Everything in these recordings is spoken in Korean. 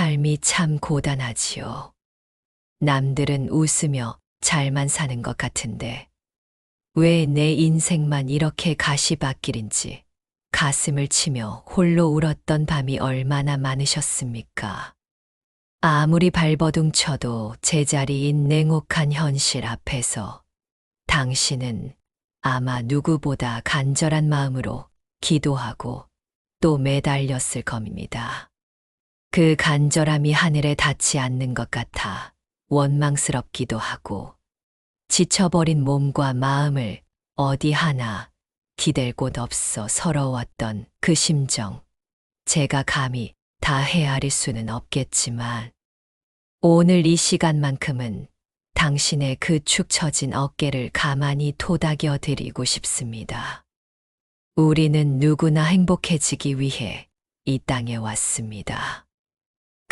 삶이 참 고단하지요. 남들은 웃으며 잘만 사는 것 같은데 왜 내 인생만 이렇게 가시밭길인지 가슴을 치며 홀로 울었던 밤이 얼마나 많으셨습니까? 아무리 발버둥 쳐도 제자리인 냉혹한 현실 앞에서 당신은 아마 누구보다 간절한 마음으로 기도하고 또 매달렸을 겁니다. 그 간절함이 하늘에 닿지 않는 것 같아 원망스럽기도 하고 지쳐버린 몸과 마음을 어디 하나 기댈 곳 없어 서러웠던 그 심정, 제가 감히 다 헤아릴 수는 없겠지만 오늘 이 시간만큼은 당신의 그 축 처진 어깨를 가만히 토닥여 드리고 싶습니다. 우리는 누구나 행복해지기 위해 이 땅에 왔습니다.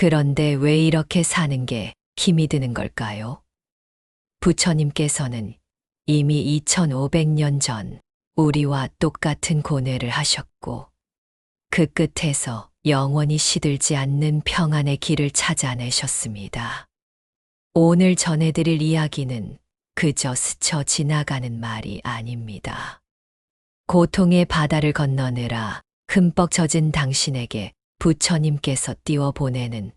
그런데 왜 이렇게 사는 게 힘이 드는 걸까요? 부처님께서는 이미 2500년 전 우리와 똑같은 고뇌를 하셨고 그 끝에서 영원히 시들지 않는 평안의 길을 찾아내셨습니다. 오늘 전해드릴 이야기는 그저 스쳐 지나가는 말이 아닙니다. 고통의 바다를 건너느라 흠뻑 젖은 당신에게 부처님께서 띄워보내는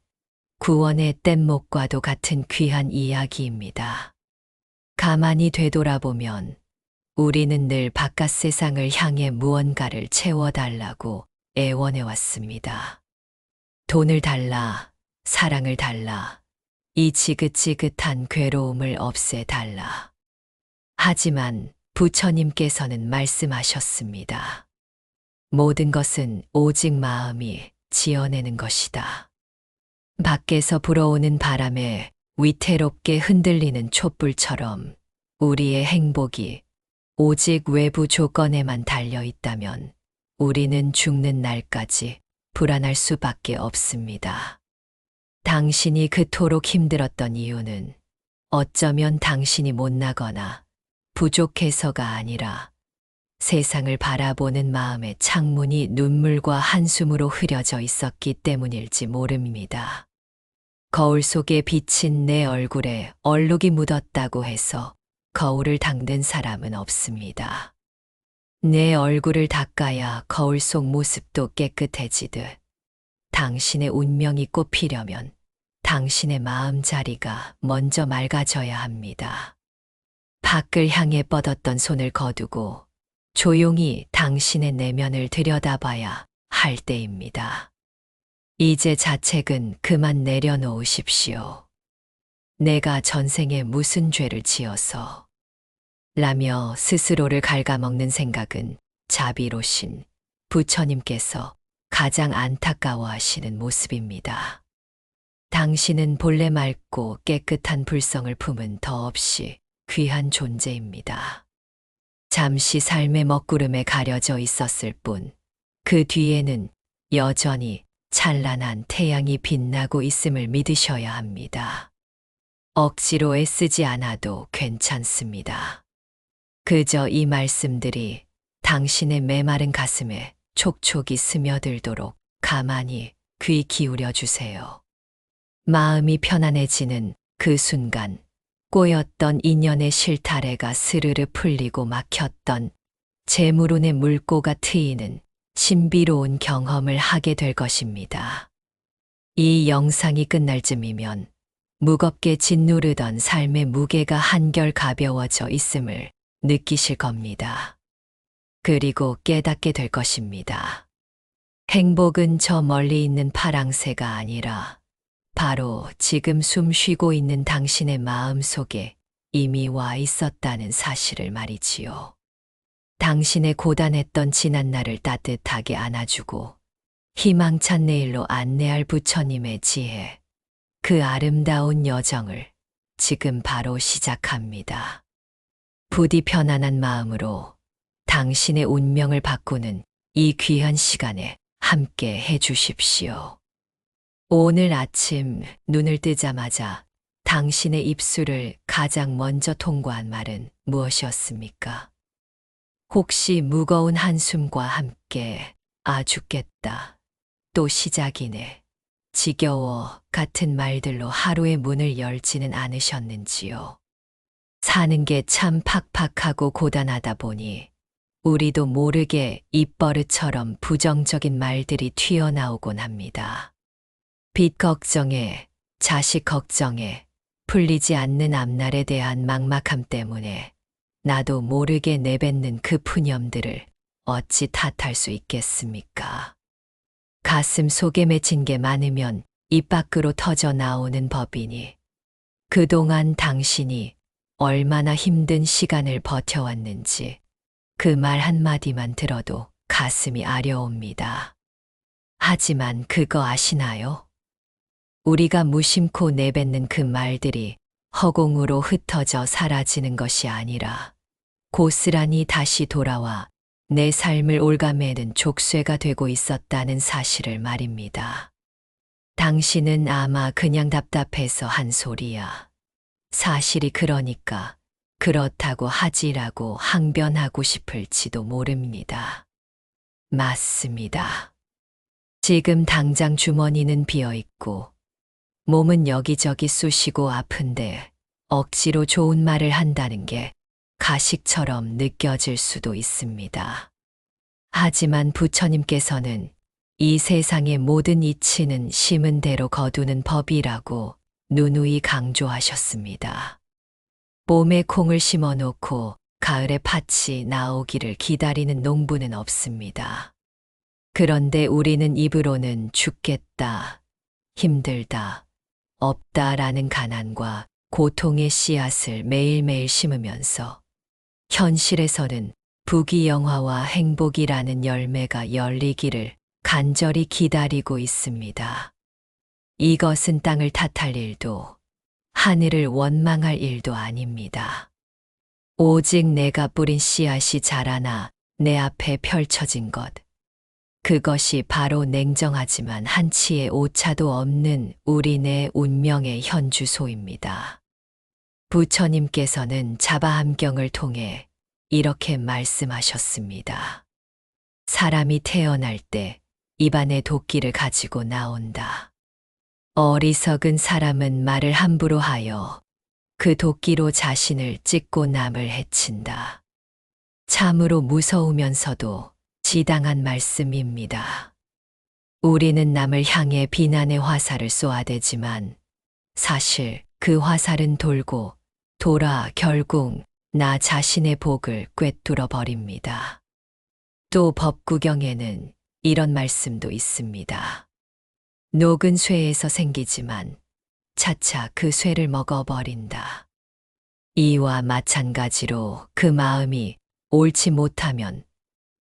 구원의 뗏목과도 같은 귀한 이야기입니다. 가만히 되돌아보면 우리는 늘 바깥 세상을 향해 무언가를 채워달라고 애원해왔습니다. 돈을 달라, 사랑을 달라, 이 지긋지긋한 괴로움을 없애달라. 하지만 부처님께서는 말씀하셨습니다. 모든 것은 오직 마음이 지어내는 것이다. 밖에서 불어오는 바람에 위태롭게 흔들리는 촛불처럼 우리의 행복이 오직 외부 조건에만 달려 있다면 우리는 죽는 날까지 불안할 수밖에 없습니다. 당신이 그토록 힘들었던 이유는 어쩌면 당신이 못나거나 부족해서가 아니라 세상을 바라보는 마음의 창문이 눈물과 한숨으로 흐려져 있었기 때문일지 모릅니다. 거울 속에 비친 내 얼굴에 얼룩이 묻었다고 해서 거울을 닦는 사람은 없습니다. 내 얼굴을 닦아야 거울 속 모습도 깨끗해지듯 당신의 운명이 꽃피려면 당신의 마음자리가 먼저 맑아져야 합니다. 밖을 향해 뻗었던 손을 거두고 조용히 당신의 내면을 들여다봐야 할 때입니다. 이제 자책은 그만 내려놓으십시오. 내가 전생에 무슨 죄를 지어서 라며 스스로를 갉아먹는 생각은 자비로신 부처님께서 가장 안타까워하시는 모습입니다. 당신은 본래 맑고 깨끗한 불성을 품은 더없이 귀한 존재입니다. 잠시 삶의 먹구름에 가려져 있었을 뿐, 그 뒤에는 여전히 찬란한 태양이 빛나고 있음을 믿으셔야 합니다. 억지로 애쓰지 않아도 괜찮습니다. 그저 이 말씀들이 당신의 메마른 가슴에 촉촉이 스며들도록 가만히 귀 기울여 주세요. 마음이 편안해지는 그 순간 꼬였던 인연의 실타래가 스르르 풀리고 막혔던 재물운의 물꼬가 트이는 신비로운 경험을 하게 될 것입니다. 이 영상이 끝날 즈음이면 무겁게 짓누르던 삶의 무게가 한결 가벼워져 있음을 느끼실 겁니다. 그리고 깨닫게 될 것입니다. 행복은 저 멀리 있는 파랑새가 아니라 바로 지금 숨 쉬고 있는 당신의 마음 속에 이미 와 있었다는 사실을 말이지요. 당신의 고단했던 지난날을 따뜻하게 안아주고 희망찬 내일로 안내할 부처님의 지혜, 그 아름다운 여정을 지금 바로 시작합니다. 부디 편안한 마음으로 당신의 운명을 바꾸는 이 귀한 시간에 함께 해 주십시오. 오늘 아침 눈을 뜨자마자 당신의 입술을 가장 먼저 통과한 말은 무엇이었습니까? 혹시 무거운 한숨과 함께 아 죽겠다. 또 시작이네. 지겨워 같은 말들로 하루의 문을 열지는 않으셨는지요. 사는 게 참 팍팍하고 고단하다 보니 우리도 모르게 입버릇처럼 부정적인 말들이 튀어나오곤 합니다. 빚 걱정에, 자식 걱정에, 풀리지 않는 앞날에 대한 막막함 때문에 나도 모르게 내뱉는 그 푸념들을 어찌 탓할 수 있겠습니까? 가슴 속에 맺힌 게 많으면 입 밖으로 터져 나오는 법이니 그동안 당신이 얼마나 힘든 시간을 버텨왔는지 그 말 한마디만 들어도 가슴이 아려옵니다. 하지만 그거 아시나요? 우리가 무심코 내뱉는 그 말들이 허공으로 흩어져 사라지는 것이 아니라 고스란히 다시 돌아와 내 삶을 올가매는 족쇄가 되고 있었다는 사실을 말입니다. 당신은 아마 그냥 답답해서 한 소리야. 사실이 그러니까 그렇다고 하지라고 항변하고 싶을지도 모릅니다. 맞습니다. 지금 당장 주머니는 비어 있고 몸은 여기저기 쑤시고 아픈데 억지로 좋은 말을 한다는 게 가식처럼 느껴질 수도 있습니다. 하지만 부처님께서는 이 세상의 모든 이치는 심은 대로 거두는 법이라고 누누이 강조하셨습니다. 봄에 콩을 심어 놓고 가을에 팥이 나오기를 기다리는 농부는 없습니다. 그런데 우리는 입으로는 죽겠다, 힘들다, 없다라는 가난과 고통의 씨앗을 매일매일 심으면서 현실에서는 부귀영화와 행복이라는 열매가 열리기를 간절히 기다리고 있습니다. 이것은 땅을 탓할 일도 하늘을 원망할 일도 아닙니다. 오직 내가 뿌린 씨앗이 자라나 내 앞에 펼쳐진 것. 그것이 바로 냉정하지만 한치의 오차도 없는 우리네 운명의 현주소입니다. 부처님께서는 자바함경을 통해 이렇게 말씀하셨습니다. 사람이 태어날 때 입안에 도끼를 가지고 나온다. 어리석은 사람은 말을 함부로 하여 그 도끼로 자신을 찢고 남을 해친다. 참으로 무서우면서도 지당한 말씀입니다. 우리는 남을 향해 비난의 화살을 쏘아대지만 사실 그 화살은 돌고 돌아 결국 나 자신의 복을 꿰뚫어 버립니다. 또 법구경에는 이런 말씀도 있습니다. 녹은 쇠에서 생기지만 차차 그 쇠를 먹어버린다. 이와 마찬가지로 그 마음이 옳지 못하면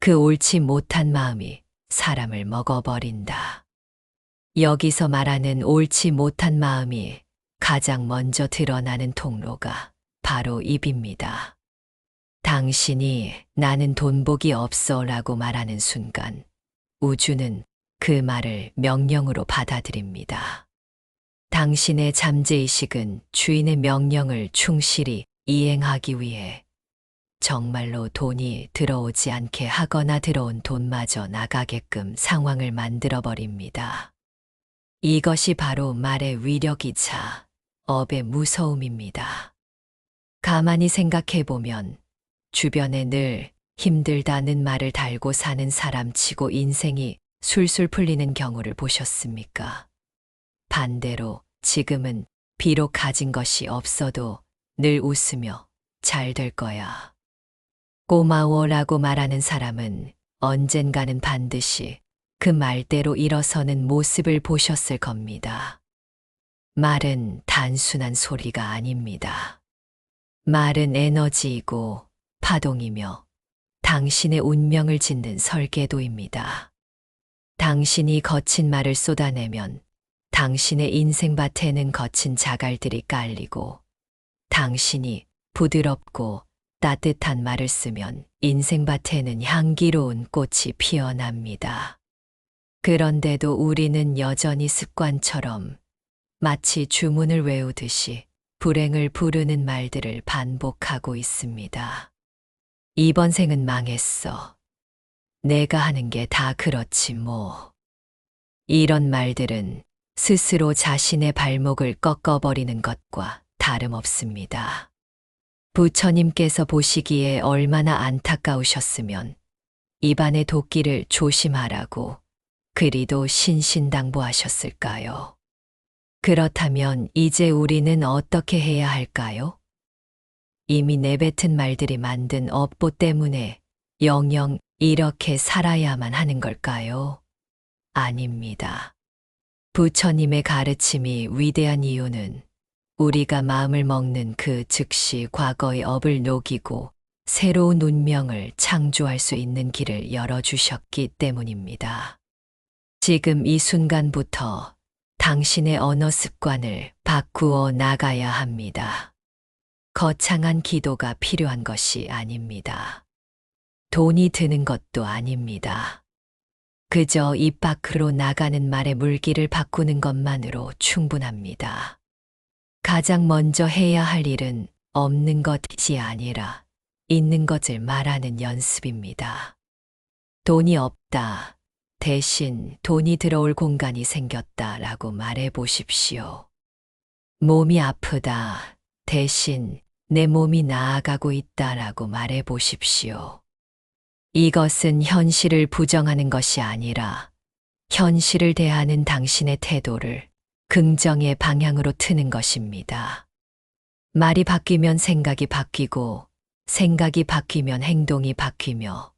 그 옳지 못한 마음이 사람을 먹어버린다. 여기서 말하는 옳지 못한 마음이 가장 먼저 드러나는 통로가 바로 입입니다. 당신이 나는 돈복이 없어 라고 말하는 순간 우주는 그 말을 명령으로 받아들입니다. 당신의 잠재의식은 주인의 명령을 충실히 이행하기 위해 정말로 돈이 들어오지 않게 하거나 들어온 돈마저 나가게끔 상황을 만들어버립니다. 이것이 바로 말의 위력이자 업의 무서움입니다. 가만히 생각해보면 주변에 늘 힘들다는 말을 달고 사는 사람치고 인생이 술술 풀리는 경우를 보셨습니까? 반대로 지금은 비록 가진 것이 없어도 늘 웃으며 잘 될 거야. 고마워라고 말하는 사람은 언젠가는 반드시 그 말대로 일어서는 모습을 보셨을 겁니다. 말은 단순한 소리가 아닙니다. 말은 에너지이고 파동이며 당신의 운명을 짓는 설계도입니다. 당신이 거친 말을 쏟아내면 당신의 인생밭에는 거친 자갈들이 깔리고 당신이 부드럽고 따뜻한 말을 쓰면 인생밭에는 향기로운 꽃이 피어납니다. 그런데도 우리는 여전히 습관처럼 마치 주문을 외우듯이 불행을 부르는 말들을 반복하고 있습니다. 이번 생은 망했어. 내가 하는 게 다 그렇지 뭐. 이런 말들은 스스로 자신의 발목을 꺾어버리는 것과 다름없습니다. 부처님께서 보시기에 얼마나 안타까우셨으면 입안의 도끼를 조심하라고 그리도 신신당부하셨을까요? 그렇다면 이제 우리는 어떻게 해야 할까요? 이미 내뱉은 말들이 만든 업보 때문에 영영 이렇게 살아야만 하는 걸까요? 아닙니다. 부처님의 가르침이 위대한 이유는 우리가 마음을 먹는 그 즉시 과거의 업을 녹이고 새로운 운명을 창조할 수 있는 길을 열어주셨기 때문입니다. 지금 이 순간부터 당신의 언어 습관을 바꾸어 나가야 합니다. 거창한 기도가 필요한 것이 아닙니다. 돈이 드는 것도 아닙니다. 그저 입 밖으로 나가는 말의 물기를 바꾸는 것만으로 충분합니다. 가장 먼저 해야 할 일은 없는 것이 아니라 있는 것을 말하는 연습입니다. 돈이 없다. 대신 돈이 들어올 공간이 생겼다라고 말해 보십시오. 몸이 아프다. 대신 내 몸이 나아가고 있다라고 말해 보십시오. 이것은 현실을 부정하는 것이 아니라 현실을 대하는 당신의 태도를 긍정의 방향으로 트는 것입니다. 말이 바뀌면 생각이 바뀌고 생각이 바뀌면 행동이 바뀌며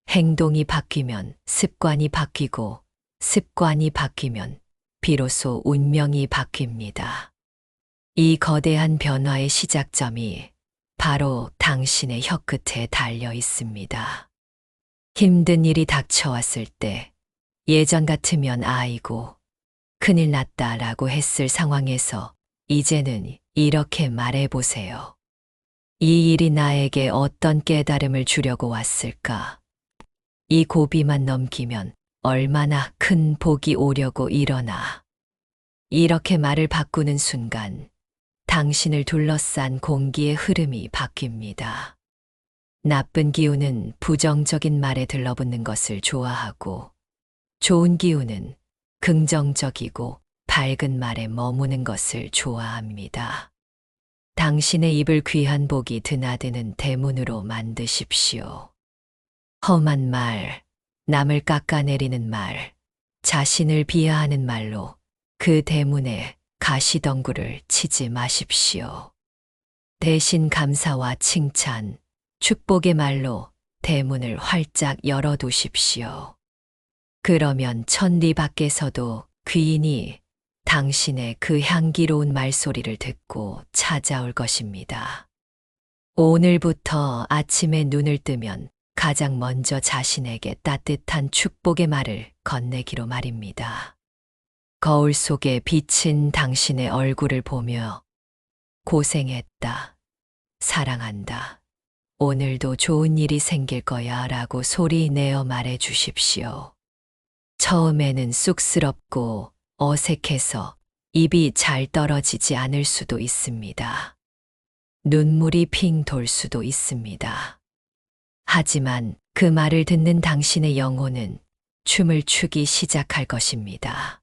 행동이 바뀌면 습관이 바뀌고 습관이 바뀌면 비로소 운명이 바뀝니다. 이 거대한 변화의 시작점이 바로 당신의 혀끝에 달려 있습니다. 힘든 일이 닥쳐왔을 때 예전 같으면 아이고 큰일 났다라고 했을 상황에서 이제는 이렇게 말해보세요. 이 일이 나에게 어떤 깨달음을 주려고 왔을까? 이 고비만 넘기면 얼마나 큰 복이 오려고 일어나. 이렇게 말을 바꾸는 순간 당신을 둘러싼 공기의 흐름이 바뀝니다. 나쁜 기운은 부정적인 말에 들러붙는 것을 좋아하고 좋은 기운은 긍정적이고 밝은 말에 머무는 것을 좋아합니다. 당신의 입을 귀한 복이 드나드는 대문으로 만드십시오. 험한 말, 남을 깎아내리는 말, 자신을 비하하는 말로 그 대문에 가시덩굴을 치지 마십시오. 대신 감사와 칭찬, 축복의 말로 대문을 활짝 열어두십시오. 그러면 천리 밖에서도 귀인이 당신의 그 향기로운 말소리를 듣고 찾아올 것입니다. 오늘부터 아침에 눈을 뜨면 가장 먼저 자신에게 따뜻한 축복의 말을 건네기로 말입니다. 거울 속에 비친 당신의 얼굴을 보며 고생했다, 사랑한다, 오늘도 좋은 일이 생길 거야 라고 소리 내어 말해 주십시오. 처음에는 쑥스럽고 어색해서 입이 잘 떨어지지 않을 수도 있습니다. 눈물이 핑 돌 수도 있습니다. 하지만 그 말을 듣는 당신의 영혼은 춤을 추기 시작할 것입니다.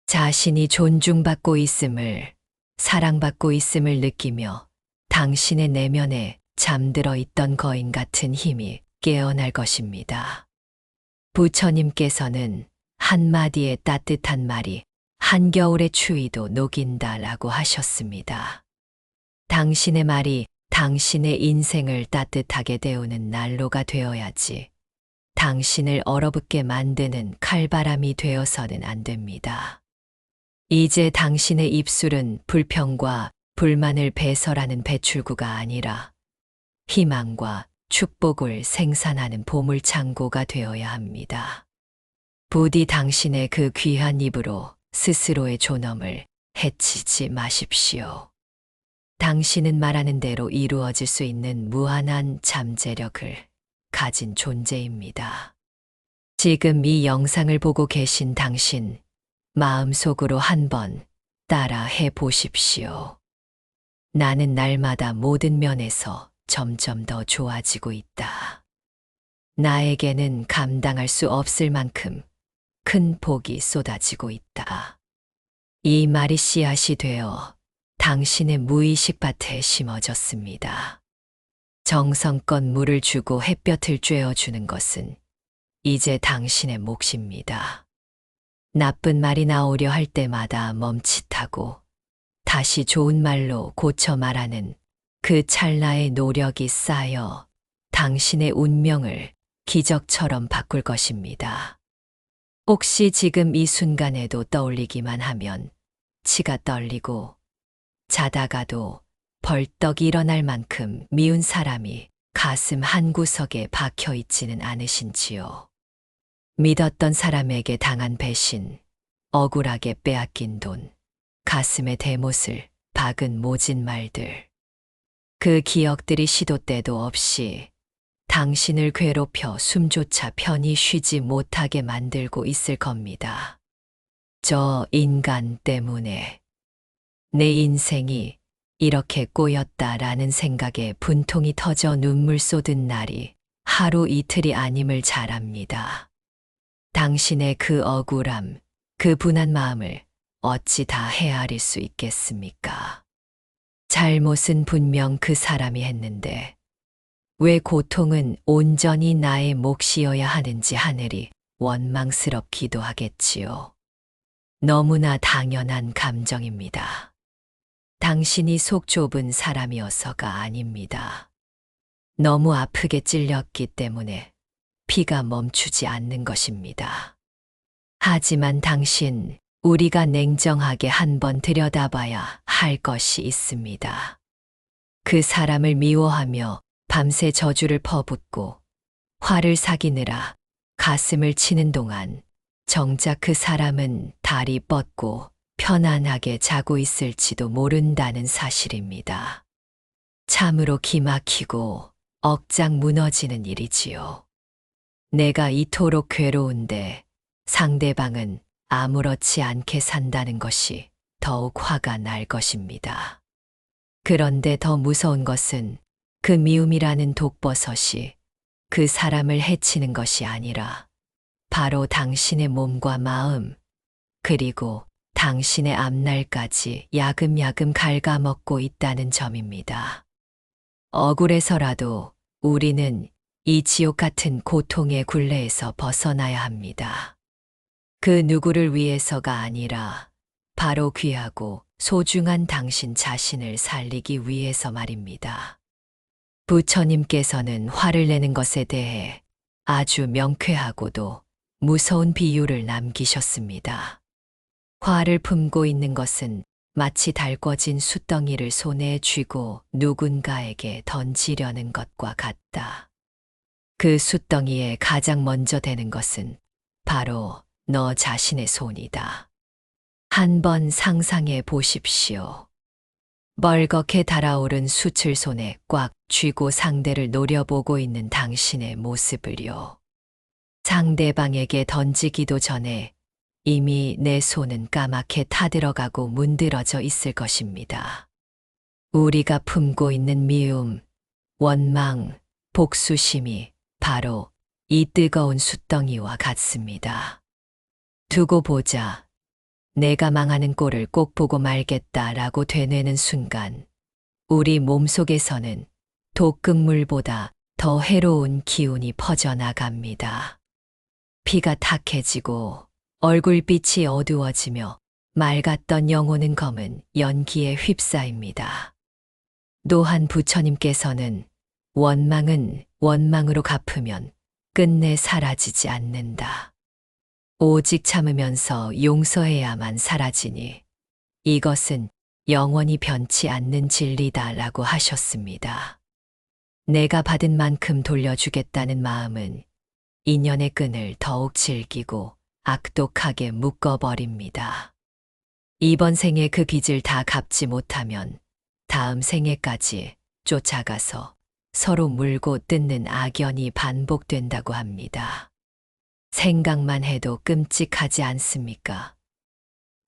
자신이 존중받고 있음을, 사랑받고 있음을 느끼며 당신의 내면에 잠들어 있던 거인 같은 힘이 깨어날 것입니다. 부처님께서는 한마디의 따뜻한 말이 한겨울의 추위도 녹인다라고 하셨습니다. 당신의 말이 당신의 인생을 따뜻하게 데우는 난로가 되어야지 당신을 얼어붙게 만드는 칼바람이 되어서는 안 됩니다. 이제 당신의 입술은 불평과 불만을 배설하는 배출구가 아니라 희망과 축복을 생산하는 보물창고가 되어야 합니다. 부디 당신의 그 귀한 입으로 스스로의 존엄을 해치지 마십시오. 당신은 말하는 대로 이루어질 수 있는 무한한 잠재력을 가진 존재입니다. 지금 이 영상을 보고 계신 당신, 마음속으로 한번 따라 해 보십시오. 나는 날마다 모든 면에서 점점 더 좋아지고 있다. 나에게는 감당할 수 없을 만큼 큰 복이 쏟아지고 있다. 이 말이 씨앗이 되어 당신의 무의식 밭에 심어졌습니다. 정성껏 물을 주고 햇볕을 쬐어주는 것은 이제 당신의 몫입니다. 나쁜 말이 나오려 할 때마다 멈칫하고 다시 좋은 말로 고쳐 말하는 그 찰나의 노력이 쌓여 당신의 운명을 기적처럼 바꿀 것입니다. 혹시 지금 이 순간에도 떠올리기만 하면 치가 떨리고 자다가도 벌떡 일어날 만큼 미운 사람이 가슴 한구석에 박혀 있지는 않으신지요. 믿었던 사람에게 당한 배신, 억울하게 빼앗긴 돈, 가슴에 대못을 박은 모진 말들. 그 기억들이 시도 때도 없이 당신을 괴롭혀 숨조차 편히 쉬지 못하게 만들고 있을 겁니다. 저 인간 때문에 내 인생이 이렇게 꼬였다라는 생각에 분통이 터져 눈물 쏟은 날이 하루 이틀이 아님을 잘 압니다. 당신의 그 억울함, 그 분한 마음을 어찌 다 헤아릴 수 있겠습니까? 잘못은 분명 그 사람이 했는데 왜 고통은 온전히 나의 몫이어야 하는지 하늘이 원망스럽기도 하겠지요. 너무나 당연한 감정입니다. 당신이 속 좁은 사람이어서가 아닙니다. 너무 아프게 찔렸기 때문에 피가 멈추지 않는 것입니다. 하지만 당신, 우리가 냉정하게 한번 들여다봐야 할 것이 있습니다. 그 사람을 미워하며 밤새 저주를 퍼붓고 화를 사귀느라 가슴을 치는 동안 정작 그 사람은 다리 뻗고 편안하게 자고 있을지도 모른다는 사실입니다. 참으로 기막히고 억장 무너지는 일이지요. 내가 이토록 괴로운데 상대방은 아무렇지 않게 산다는 것이 더욱 화가 날 것입니다. 그런데 더 무서운 것은 그 미움이라는 독버섯이 그 사람을 해치는 것이 아니라 바로 당신의 몸과 마음, 그리고 당신의 앞날까지 야금야금 갉아먹고 있다는 점입니다. 억울해서라도 우리는 이 지옥 같은 고통의 굴레에서 벗어나야 합니다. 그 누구를 위해서가 아니라 바로 귀하고 소중한 당신 자신을 살리기 위해서 말입니다. 부처님께서는 화를 내는 것에 대해 아주 명쾌하고도 무서운 비유를 남기셨습니다. 화를 품고 있는 것은 마치 달궈진 숯덩이를 손에 쥐고 누군가에게 던지려는 것과 같다. 그 숯덩이에 가장 먼저 대는 것은 바로 너 자신의 손이다. 한번 상상해 보십시오. 멀겋게 달아오른 숯을 손에 꽉 쥐고 상대를 노려보고 있는 당신의 모습을요. 상대방에게 던지기도 전에 이미 내 손은 까맣게 타들어가고 문드러져 있을 것입니다. 우리가 품고 있는 미움, 원망, 복수심이 바로 이 뜨거운 숯덩이와 같습니다. 두고 보자. 내가 망하는 꼴을 꼭 보고 말겠다라고 되뇌는 순간 우리 몸속에서는 독극물보다 더 해로운 기운이 퍼져나갑니다. 피가 탁해지고 얼굴빛이 어두워지며 맑았던 영혼은 검은 연기에 휩싸입니다. 또한 부처님께서는 원망은 원망으로 갚으면 끝내 사라지지 않는다. 오직 참으면서 용서해야만 사라지니 이것은 영원히 변치 않는 진리다라고 하셨습니다. 내가 받은 만큼 돌려주겠다는 마음은 인연의 끈을 더욱 질기고 악독하게 묶어버립니다. 이번 생에 그 빚을 다 갚지 못하면 다음 생에까지 쫓아가서 서로 물고 뜯는 악연이 반복된다고 합니다. 생각만 해도 끔찍하지 않습니까?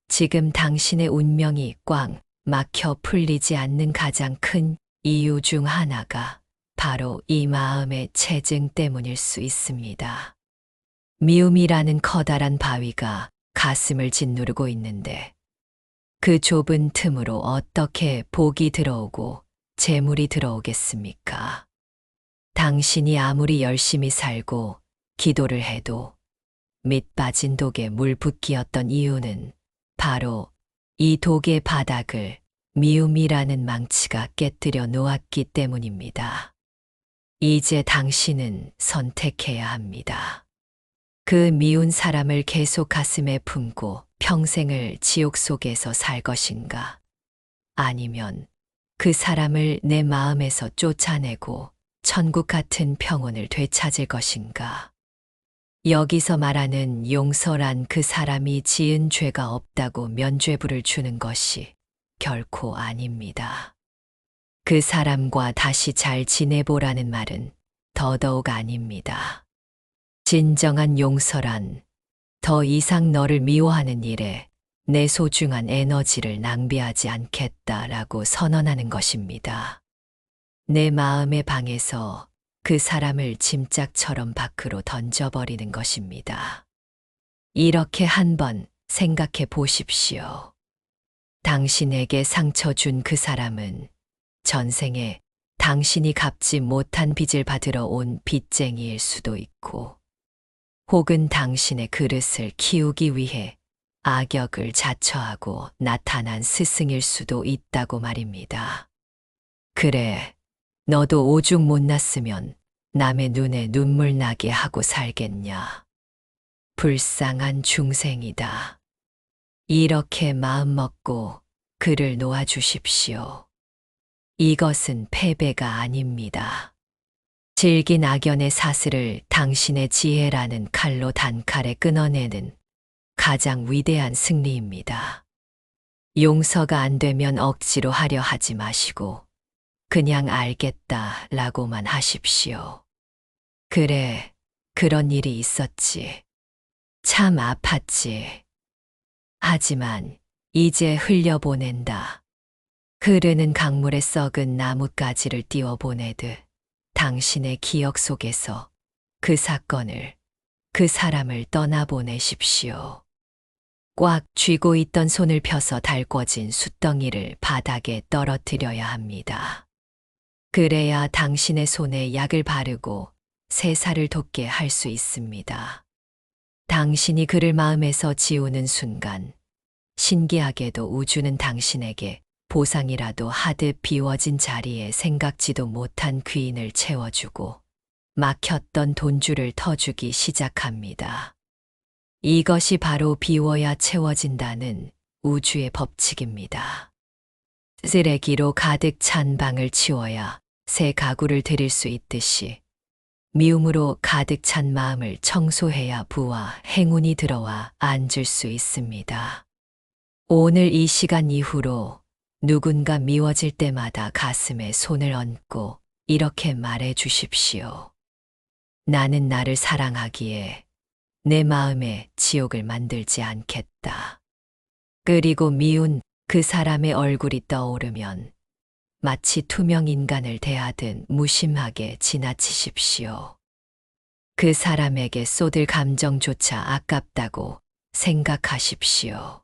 지금 당신의 운명이 꽉 막혀 풀리지 않는 가장 큰 이유 중 하나가 바로 이 마음의 체증 때문일 수 있습니다. 미움이라는 커다란 바위가 가슴을 짓누르고 있는데 그 좁은 틈으로 어떻게 복이 들어오고 재물이 들어오겠습니까? 당신이 아무리 열심히 살고 기도를 해도 밑 빠진 독에 물 붓기였던 이유는 바로 이 독의 바닥을 미움이라는 망치가 깨뜨려 놓았기 때문입니다. 이제 당신은 선택해야 합니다. 그 미운 사람을 계속 가슴에 품고 평생을 지옥 속에서 살 것인가? 아니면 그 사람을 내 마음에서 쫓아내고 천국 같은 평온을 되찾을 것인가? 여기서 말하는 용서란 그 사람이 지은 죄가 없다고 면죄부를 주는 것이 결코 아닙니다. 그 사람과 다시 잘 지내보라는 말은 더더욱 아닙니다. 진정한 용서란 더 이상 너를 미워하는 일에 내 소중한 에너지를 낭비하지 않겠다라고 선언하는 것입니다. 내 마음의 방에서 그 사람을 짐짝처럼 밖으로 던져버리는 것입니다. 이렇게 한번 생각해 보십시오. 당신에게 상처 준 그 사람은 전생에 당신이 갚지 못한 빚을 받으러 온 빚쟁이일 수도 있고, 혹은 당신의 그릇을 키우기 위해 악역을 자처하고 나타난 스승일 수도 있다고 말입니다. 그래, 너도 오죽 못났으면 남의 눈에 눈물 나게 하고 살겠냐. 불쌍한 중생이다. 이렇게 마음먹고 그를 놓아주십시오. 이것은 패배가 아닙니다. 질긴 악연의 사슬을 당신의 지혜라는 칼로 단칼에 끊어내는 가장 위대한 승리입니다. 용서가 안 되면 억지로 하려 하지 마시고 그냥 알겠다라고만 하십시오. 그래, 그런 일이 있었지. 참 아팠지. 하지만 이제 흘려보낸다. 흐르는 강물에 썩은 나뭇가지를 띄워보내듯 당신의 기억 속에서 그 사건을, 그 사람을 떠나보내십시오. 꽉 쥐고 있던 손을 펴서 달궈진 숯덩이를 바닥에 떨어뜨려야 합니다. 그래야 당신의 손에 약을 바르고 세살을 돋게 할 수 있습니다. 당신이 그를 마음에서 지우는 순간, 신기하게도 우주는 당신에게 보상이라도 하듯 비워진 자리에 생각지도 못한 귀인을 채워주고 막혔던 돈줄을 터주기 시작합니다. 이것이 바로 비워야 채워진다는 우주의 법칙입니다. 쓰레기로 가득 찬 방을 치워야 새 가구를 들일 수 있듯이 미움으로 가득 찬 마음을 청소해야 부와 행운이 들어와 앉을 수 있습니다. 오늘 이 시간 이후로 누군가 미워질 때마다 가슴에 손을 얹고 이렇게 말해 주십시오. 나는 나를 사랑하기에 내 마음에 지옥을 만들지 않겠다. 그리고 미운 그 사람의 얼굴이 떠오르면 마치 투명 인간을 대하듯 무심하게 지나치십시오. 그 사람에게 쏟을 감정조차 아깝다고 생각하십시오.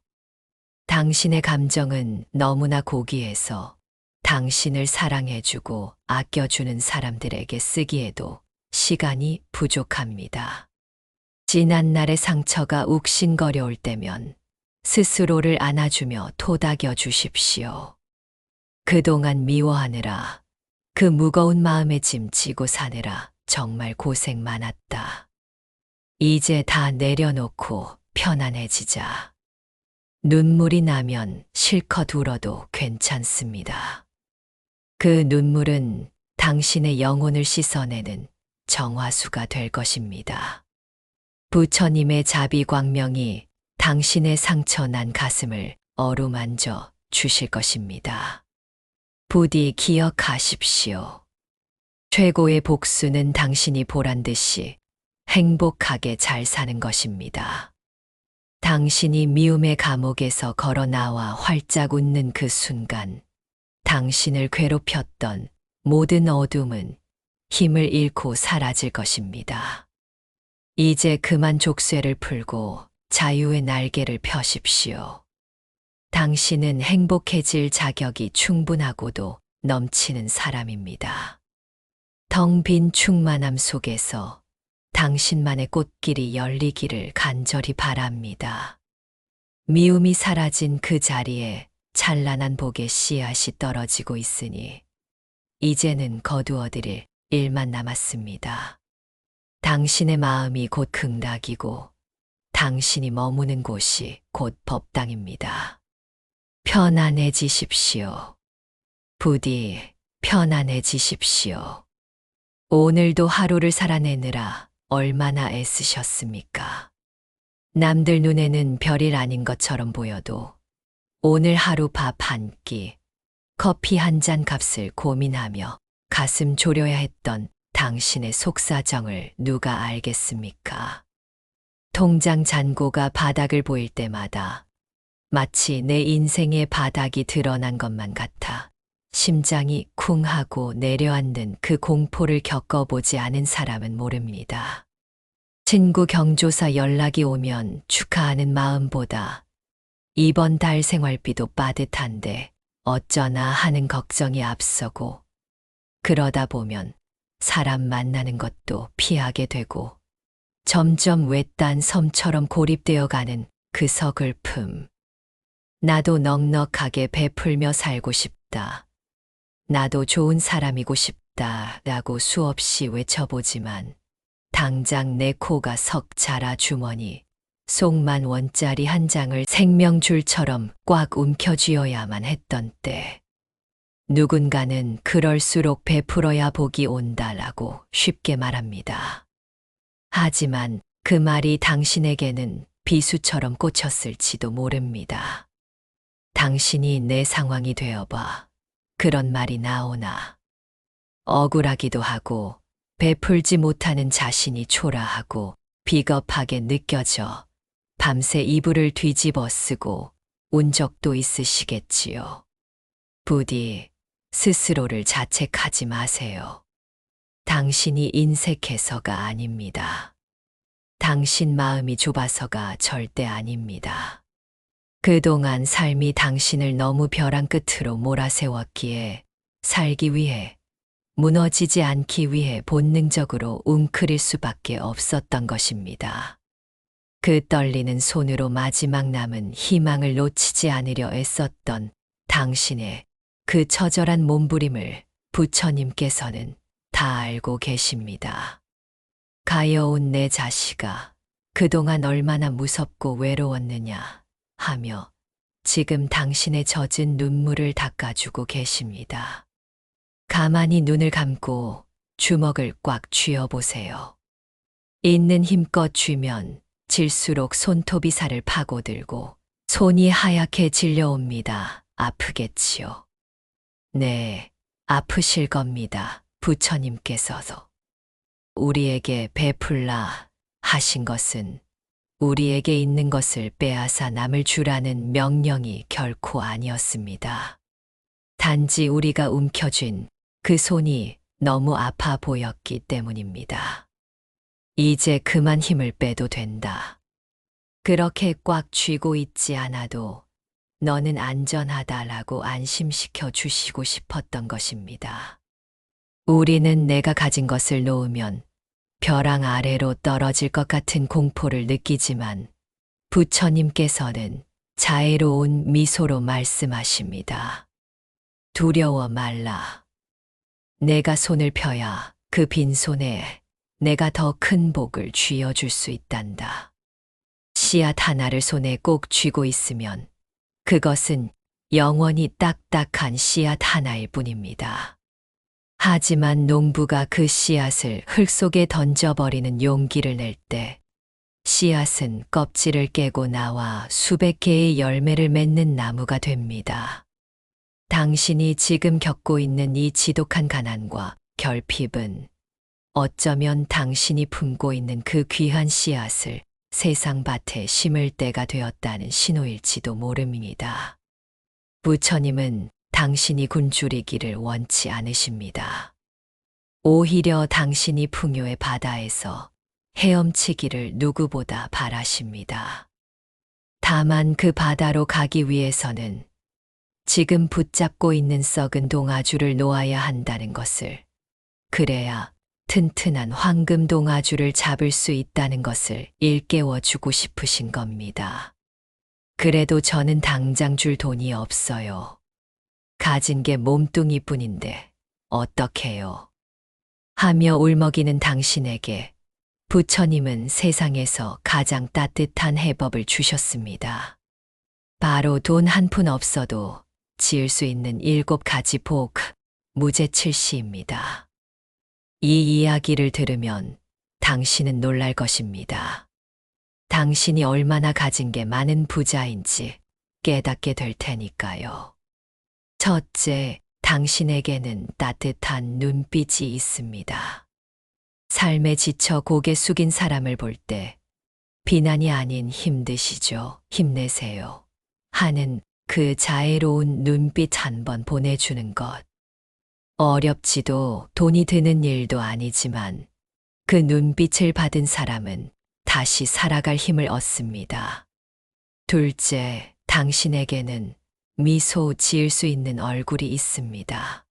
당신의 감정은 너무나 고귀해서 당신을 사랑해주고 아껴주는 사람들에게 쓰기에도 시간이 부족합니다. 지난날의 상처가 욱신거려올 때면 스스로를 안아주며 토닥여 주십시오. 그동안 미워하느라 그 무거운 마음의 짐 지고 사느라 정말 고생 많았다. 이제 다 내려놓고 편안해지자. 눈물이 나면 실컷 울어도 괜찮습니다. 그 눈물은 당신의 영혼을 씻어내는 정화수가 될 것입니다. 부처님의 자비광명이 당신의 상처난 가슴을 어루만져 주실 것입니다. 부디 기억하십시오. 최고의 복수는 당신이 보란 듯이 행복하게 잘 사는 것입니다. 당신이 미움의 감옥에서 걸어 나와 활짝 웃는 그 순간, 당신을 괴롭혔던 모든 어둠은 힘을 잃고 사라질 것입니다. 이제 그만 족쇄를 풀고 자유의 날개를 펴십시오. 당신은 행복해질 자격이 충분하고도 넘치는 사람입니다. 텅 빈 충만함 속에서 당신만의 꽃길이 열리기를 간절히 바랍니다. 미움이 사라진 그 자리에 찬란한 복의 씨앗이 떨어지고 있으니 이제는 거두어드릴 일만 남았습니다. 당신의 마음이 곧 극락이고 당신이 머무는 곳이 곧 법당입니다. 편안해지십시오. 부디 편안해지십시오. 오늘도 하루를 살아내느라 얼마나 애쓰셨습니까? 남들 눈에는 별일 아닌 것처럼 보여도 오늘 하루 밥 한 끼, 커피 한 잔 값을 고민하며 가슴 졸여야 했던 당신의 속사정을 누가 알겠습니까? 통장 잔고가 바닥을 보일 때마다 마치 내 인생의 바닥이 드러난 것만 같아 심장이 쿵 하고 내려앉는 그 공포를 겪어보지 않은 사람은 모릅니다. 친구 경조사 연락이 오면 축하하는 마음보다 이번 달 생활비도 빠듯한데 어쩌나 하는 걱정이 앞서고 그러다 보면 사람 만나는 것도 피하게 되고 점점 외딴 섬처럼 고립되어 가는 그 서글픔. 나도 넉넉하게 베풀며 살고 싶다. 나도 좋은 사람이고 싶다라고 수없이 외쳐보지만 당장 내 코가 석 자라 주머니 속만 원짜리 한 장을 생명줄처럼 꽉 움켜쥐어야만 했던 때 누군가는 그럴수록 베풀어야 복이 온다라고 쉽게 말합니다. 하지만 그 말이 당신에게는 비수처럼 꽂혔을지도 모릅니다. 당신이 내 상황이 되어봐 그런 말이 나오나 억울하기도 하고 베풀지 못하는 자신이 초라하고 비겁하게 느껴져 밤새 이불을 뒤집어 쓰고 운 적도 있으시겠지요. 부디 스스로를 자책하지 마세요. 당신이 인색해서가 아닙니다. 당신 마음이 좁아서가 절대 아닙니다. 그동안 삶이 당신을 너무 벼랑 끝으로 몰아세웠기에 살기 위해 무너지지 않기 위해 본능적으로 웅크릴 수밖에 없었던 것입니다. 그 떨리는 손으로 마지막 남은 희망을 놓치지 않으려 애썼던 당신의 그 처절한 몸부림을 부처님께서는 다 알고 계십니다. 가여운 내 자식아, 그동안 얼마나 무섭고 외로웠느냐 하며 지금 당신의 젖은 눈물을 닦아주고 계십니다. 가만히 눈을 감고 주먹을 꽉 쥐어보세요. 있는 힘껏 쥐면 질수록 손톱이 살을 파고들고 손이 하얗게 질려옵니다. 아프겠지요. 네, 아프실 겁니다. 부처님께서도. 우리에게 베풀라 하신 것은 우리에게 있는 것을 빼앗아 남을 주라는 명령이 결코 아니었습니다. 단지 우리가 움켜쥔 그 손이 너무 아파 보였기 때문입니다. 이제 그만 힘을 빼도 된다. 그렇게 꽉 쥐고 있지 않아도 너는 안전하다라고 안심시켜 주시고 싶었던 것입니다. 우리는 내가 가진 것을 놓으면 벼랑 아래로 떨어질 것 같은 공포를 느끼지만 부처님께서는 자애로운 미소로 말씀하십니다. 두려워 말라. 내가 손을 펴야 그 빈손에 내가 더 큰 복을 쥐어줄 수 있단다. 씨앗 하나를 손에 꼭 쥐고 있으면 그것은 영원히 딱딱한 씨앗 하나일 뿐입니다. 하지만 농부가 그 씨앗을 흙 속에 던져버리는 용기를 낼 때 씨앗은 껍질을 깨고 나와 수백 개의 열매를 맺는 나무가 됩니다. 당신이 지금 겪고 있는 이 지독한 가난과 결핍은 어쩌면 당신이 품고 있는 그 귀한 씨앗을 세상 밭에 심을 때가 되었다는 신호일지도 모릅니다. 부처님은 당신이 굶주리기를 원치 않으십니다. 오히려 당신이 풍요의 바다에서 헤엄치기를 누구보다 바라십니다. 다만 그 바다로 가기 위해서는 지금 붙잡고 있는 썩은 동아줄을 놓아야 한다는 것을, 그래야 튼튼한 황금 동아줄을 잡을 수 있다는 것을 일깨워 주고 싶으신 겁니다. 그래도 저는 당장 줄 돈이 없어요. 가진 게 몸뚱이뿐인데 어떡해요? 하며 울먹이는 당신에게 부처님은 세상에서 가장 따뜻한 해법을 주셨습니다. 바로 돈 한 푼 없어도 지을 수 있는 7가지 복, 무제칠시입니다. 이 이야기를 들으면 당신은 놀랄 것입니다. 당신이 얼마나 가진 게 많은 부자인지 깨닫게 될 테니까요. 첫째, 당신에게는 따뜻한 눈빛이 있습니다. 삶에 지쳐 고개 숙인 사람을 볼 때 비난이 아닌 힘드시죠? 힘내세요. 하는 그 자애로운 눈빛 한 번 보내주는 것. 어렵지도 돈이 드는 일도 아니지만 그 눈빛을 받은 사람은 다시 살아갈 힘을 얻습니다. 둘째, 당신에게는 미소 지을 수 있는 얼굴이 있습니다.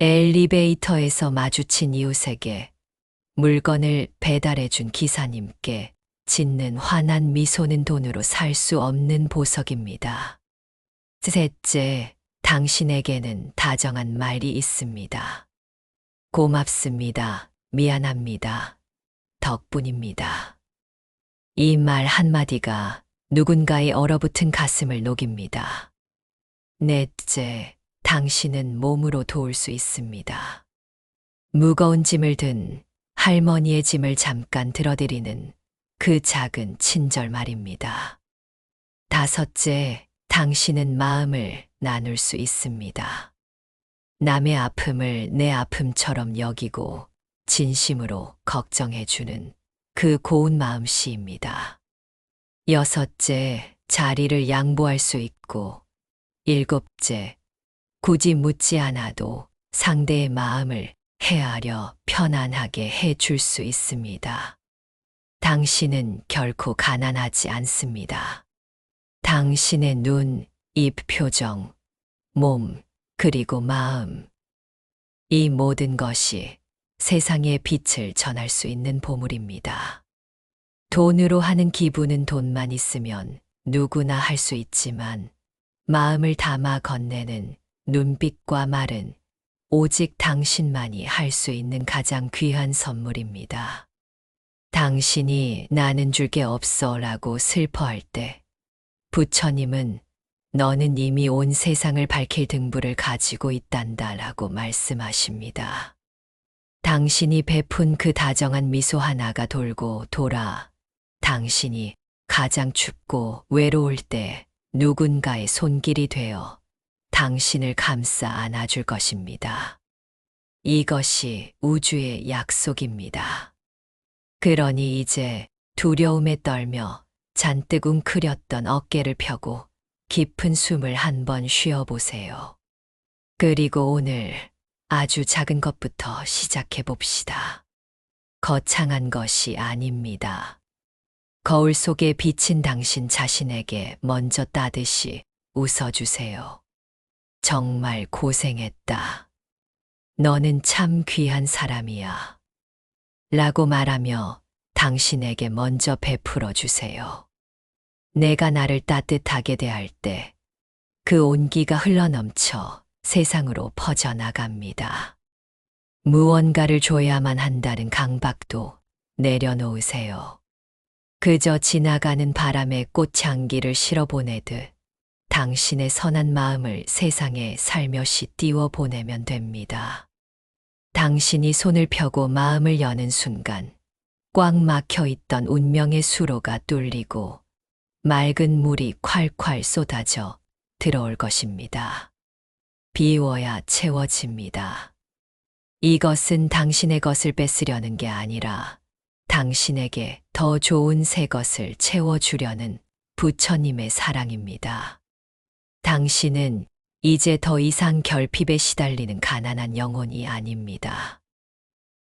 엘리베이터에서 마주친 이웃에게 물건을 배달해준 기사님께 짓는 환한 미소는 돈으로 살 수 없는 보석입니다. 셋째, 당신에게는 다정한 말이 있습니다. 고맙습니다. 미안합니다. 덕분입니다. 이 말 한마디가 누군가의 얼어붙은 가슴을 녹입니다. 넷째, 당신은 몸으로 도울 수 있습니다. 무거운 짐을 든 할머니의 짐을 잠깐 들어드리는 그 작은 친절 말입니다. 다섯째, 당신은 마음을 나눌 수 있습니다. 남의 아픔을 내 아픔처럼 여기고 진심으로 걱정해주는 그 고운 마음씨입니다. 여섯째, 자리를 양보할 수 있고, 일곱째, 굳이 묻지 않아도 상대의 마음을 헤아려 편안하게 해줄 수 있습니다. 당신은 결코 가난하지 않습니다. 당신의 눈, 입 표정, 몸, 그리고 마음. 이 모든 것이 세상의 빛을 전할 수 있는 보물입니다. 돈으로 하는 기부는 돈만 있으면 누구나 할 수 있지만 마음을 담아 건네는 눈빛과 말은 오직 당신만이 할 수 있는 가장 귀한 선물입니다. 당신이 나는 줄 게 없어 라고 슬퍼할 때 부처님은 너는 이미 온 세상을 밝힐 등불을 가지고 있단다 라고 말씀하십니다. 당신이 베푼 그 다정한 미소 하나가 돌고 돌아 당신이 가장 춥고 외로울 때 누군가의 손길이 되어 당신을 감싸 안아줄 것입니다. 이것이 우주의 약속입니다. 그러니 이제 두려움에 떨며 잔뜩 웅크렸던 어깨를 펴고 깊은 숨을 한번 쉬어보세요. 그리고 오늘 아주 작은 것부터 시작해 봅시다. 거창한 것이 아닙니다. 거울 속에 비친 당신 자신에게 먼저 따듯이 웃어주세요. 정말 고생했다. 너는 참 귀한 사람이야. 라고 말하며 당신에게 먼저 베풀어 주세요. 내가 나를 따뜻하게 대할 때 그 온기가 흘러넘쳐 세상으로 퍼져나갑니다. 무언가를 줘야만 한다는 강박도 내려놓으세요. 그저 지나가는 바람에 꽃향기를 실어보내듯 당신의 선한 마음을 세상에 살며시 띄워보내면 됩니다. 당신이 손을 펴고 마음을 여는 순간 꽉 막혀 있던 운명의 수로가 뚫리고 맑은 물이 콸콸 쏟아져 들어올 것입니다. 비워야 채워집니다. 이것은 당신의 것을 뺏으려는 게 아니라 당신에게 더 좋은 새 것을 채워주려는 부처님의 사랑입니다. 당신은 이제 더 이상 결핍에 시달리는 가난한 영혼이 아닙니다.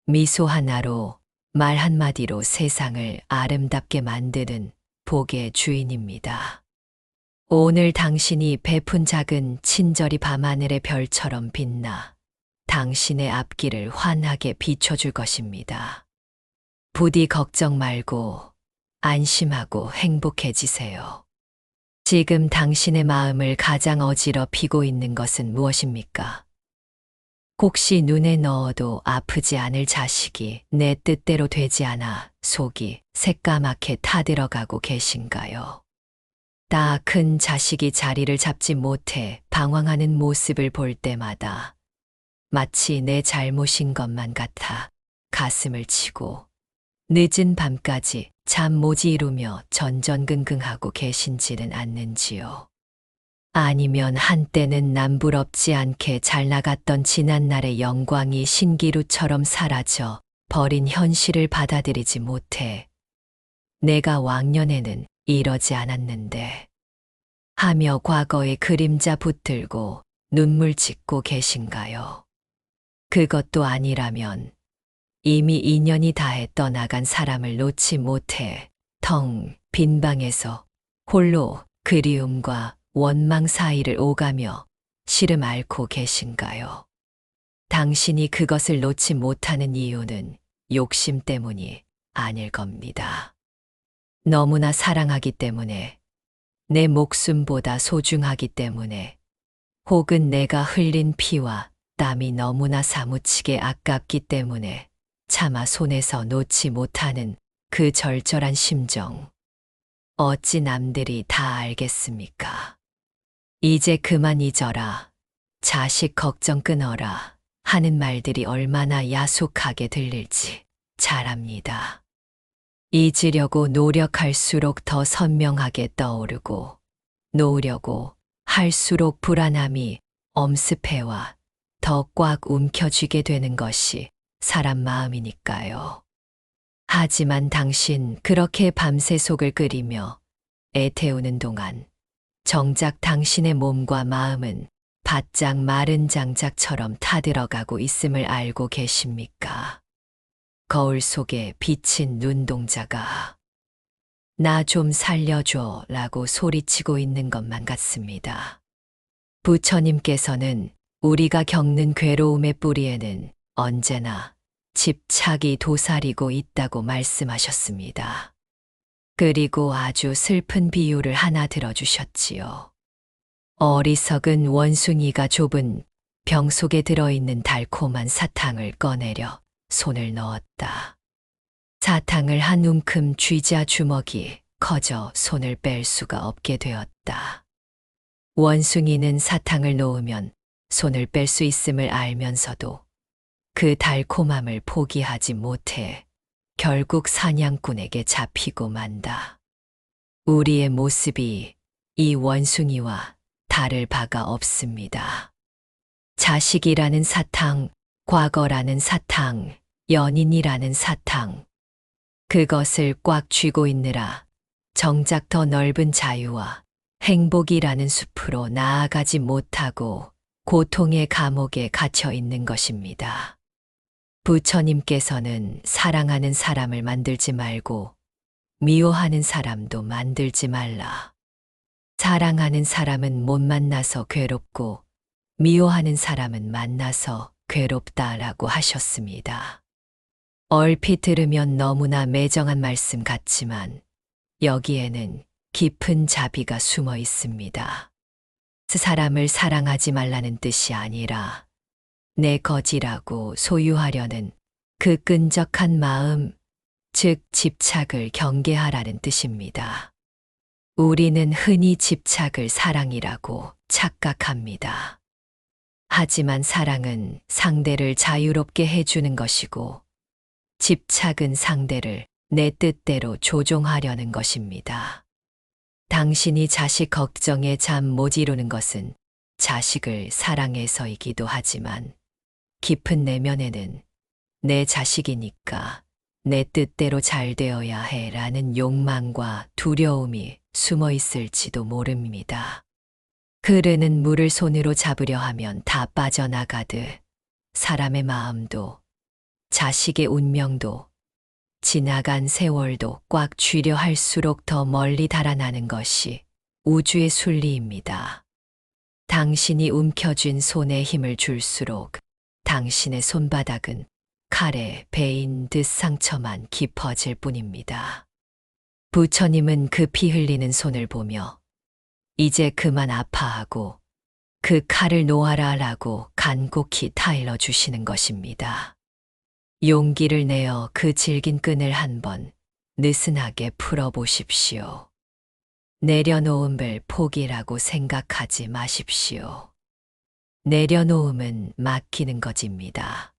미소 하나로, 말 한마디로 세상을 아름답게 만드는 복의 주인입니다. 오늘 당신이 베푼 작은 친절이 밤하늘의 별처럼 빛나 당신의 앞길을 환하게 비춰줄 것입니다. 부디 걱정 말고 안심하고 행복해지세요. 지금 당신의 마음을 가장 어지럽히고 있는 것은 무엇입니까? 혹시 눈에 넣어도 아프지 않을 자식이 내 뜻대로 되지 않아 속이 새까맣게 타들어가고 계신가요? 다 큰 자식이 자리를 잡지 못해 방황하는 모습을 볼 때마다 마치 내 잘못인 것만 같아 가슴을 치고 늦은 밤까지 잠 못 이루며 전전긍긍하고 계신지는 않는지요. 아니면 한때는 남부럽지 않게 잘 나갔던 지난날의 영광이 신기루처럼 사라져 버린 현실을 받아들이지 못해 내가 왕년에는 이러지 않았는데 하며 과거의 그림자 붙들고 눈물 짓고 계신가요? 그것도 아니라면 이미 인연이 다해 떠나간 사람을 놓지 못해 텅 빈 방에서 홀로 그리움과 원망 사이를 오가며 시름 앓고 계신가요? 당신이 그것을 놓지 못하는 이유는 욕심 때문이 아닐 겁니다. 너무나 사랑하기 때문에, 내 목숨보다 소중하기 때문에, 혹은 내가 흘린 피와 땀이 너무나 사무치게 아깝기 때문에 차마 손에서 놓지 못하는 그 절절한 심정. 어찌 남들이 다 알겠습니까? 이제 그만 잊어라, 자식 걱정 끊어라 하는 말들이 얼마나 야속하게 들릴지 잘 압니다. 잊으려고 노력할수록 더 선명하게 떠오르고 놓으려고 할수록 불안함이 엄습해와 더 꽉 움켜쥐게 되는 것이 사람 마음이니까요. 하지만 당신 그렇게 밤새 속을 끓이며 애태우는 동안 정작 당신의 몸과 마음은 바짝 마른 장작처럼 타들어가고 있음을 알고 계십니까? 거울 속에 비친 눈동자가 나 좀 살려줘 라고 소리치고 있는 것만 같습니다. 부처님께서는 우리가 겪는 괴로움의 뿌리에는 언제나 집착이 도사리고 있다고 말씀하셨습니다. 그리고 아주 슬픈 비유를 하나 들어주셨지요. 어리석은 원숭이가 좁은 병 속에 들어있는 달콤한 사탕을 꺼내려 손을 넣었다. 사탕을 한 움큼 쥐자 주먹이 커져 손을 뺄 수가 없게 되었다. 원숭이는 사탕을 놓으면 손을 뺄 수 있음을 알면서도 그 달콤함을 포기하지 못해 결국 사냥꾼에게 잡히고 만다. 우리의 모습이 이 원숭이와 다를 바가 없습니다. 자식이라는 사탕, 과거라는 사탕, 연인이라는 사탕. 그것을 꽉 쥐고 있느라 정작 더 넓은 자유와 행복이라는 숲으로 나아가지 못하고 고통의 감옥에 갇혀 있는 것입니다. 부처님께서는 사랑하는 사람을 만들지 말고 미워하는 사람도 만들지 말라. 사랑하는 사람은 못 만나서 괴롭고 미워하는 사람은 만나서 괴롭다라고 하셨습니다. 얼핏 들으면 너무나 매정한 말씀 같지만 여기에는 깊은 자비가 숨어 있습니다. 사람을 사랑하지 말라는 뜻이 아니라 내 것이라고 소유하려는 그 끈적한 마음, 즉 집착을 경계하라는 뜻입니다. 우리는 흔히 집착을 사랑이라고 착각합니다. 하지만 사랑은 상대를 자유롭게 해주는 것이고 집착은 상대를 내 뜻대로 조종하려는 것입니다. 당신이 자식 걱정에 잠 못 이루는 것은 자식을 사랑해서이기도 하지만 깊은 내면에는 내 자식이니까 내 뜻대로 잘 되어야 해라는 욕망과 두려움이 숨어 있을지도 모릅니다. 흐르는 물을 손으로 잡으려 하면 다 빠져나가듯 사람의 마음도 자식의 운명도 지나간 세월도 꽉 쥐려 할수록 더 멀리 달아나는 것이 우주의 순리입니다. 당신이 움켜쥔 손에 힘을 줄수록 당신의 손바닥은 칼에 베인 듯 상처만 깊어질 뿐입니다. 부처님은 그 피 흘리는 손을 보며 이제 그만 아파하고 그 칼을 놓아라라고 간곡히 타일러 주시는 것입니다. 용기를 내어 그 질긴 끈을 한번 느슨하게 풀어보십시오. 내려놓음을 포기라고 생각하지 마십시오. 내려놓음은 맡기는 것입니다.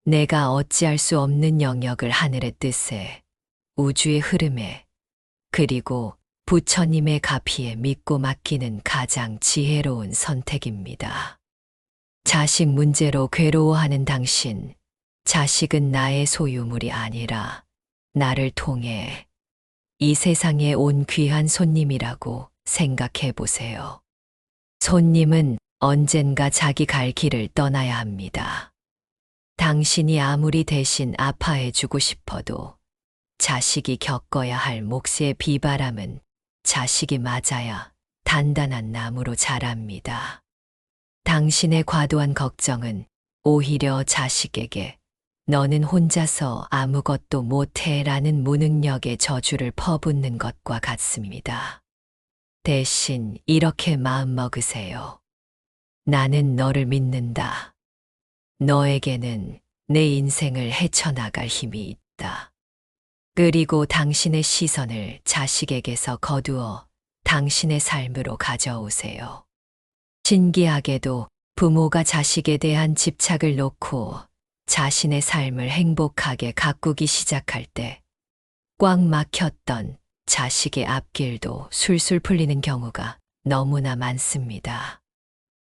내가 어찌할 수 없는 영역을 하늘의 뜻에, 우주의 흐름에, 그리고 부처님의 가피에 믿고 맡기는 가장 지혜로운 선택입니다. 자식 문제로 괴로워하는 당신, 자식은 나의 소유물이 아니라 나를 통해 이 세상에 온 귀한 손님이라고 생각해 보세요. 손님은 언젠가 자기 갈 길을 떠나야 합니다. 당신이 아무리 대신 아파해 주고 싶어도 자식이 겪어야 할 몫의 비바람은 자식이 맞아야 단단한 나무로 자랍니다. 당신의 과도한 걱정은 오히려 자식에게 너는 혼자서 아무것도 못해라는 무능력의 저주를 퍼붓는 것과 같습니다. 대신 이렇게 마음먹으세요. 나는 너를 믿는다. 너에게는 내 인생을 헤쳐나갈 힘이 있다. 그리고 당신의 시선을 자식에게서 거두어 당신의 삶으로 가져오세요. 신기하게도 부모가 자식에 대한 집착을 놓고 자신의 삶을 행복하게 가꾸기 시작할 때 꽉 막혔던 자식의 앞길도 술술 풀리는 경우가 너무나 많습니다.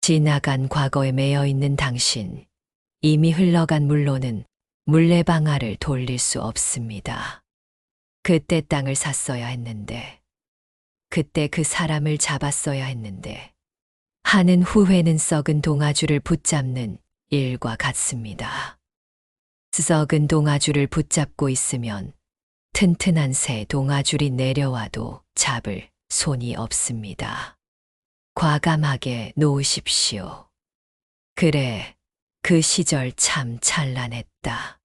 지나간 과거에 매여 있는 당신, 이미 흘러간 물로는 물레방아를 돌릴 수 없습니다. 그때 땅을 샀어야 했는데, 그때 그 사람을 잡았어야 했는데, 하는 후회는 썩은 동아줄을 붙잡는 일과 같습니다. 썩은 동아줄을 붙잡고 있으면 튼튼한 새 동아줄이 내려와도 잡을 손이 없습니다. 과감하게 놓으십시오. 그래, 그 시절 참 찬란했다.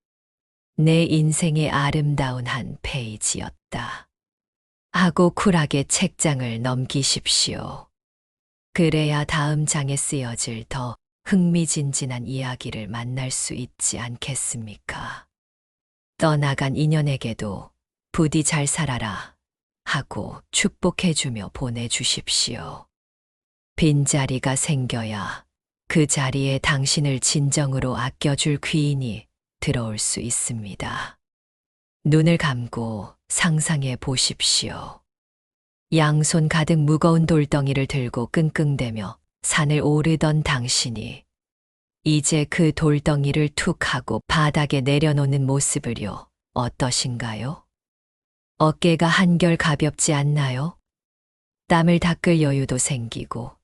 내 인생의 아름다운 한 페이지였다. 하고 쿨하게 책장을 넘기십시오. 그래야 다음 장에 쓰여질 더 흥미진진한 이야기를 만날 수 있지 않겠습니까? 떠나간 인연에게도 부디 잘 살아라 하고 축복해주며 보내주십시오. 빈자리가 생겨야 그 자리에 당신을 진정으로 아껴줄 귀인이 들어올 수 있습니다. 눈을 감고 상상해 보십시오. 양손 가득 무거운 돌덩이를 들고 끙끙대며 산을 오르던 당신이 이제 그 돌덩이를 툭 하고 바닥에 내려놓는 모습을요, 어떠신가요? 어깨가 한결 가볍지 않나요? 땀을 닦을 여유도 생기고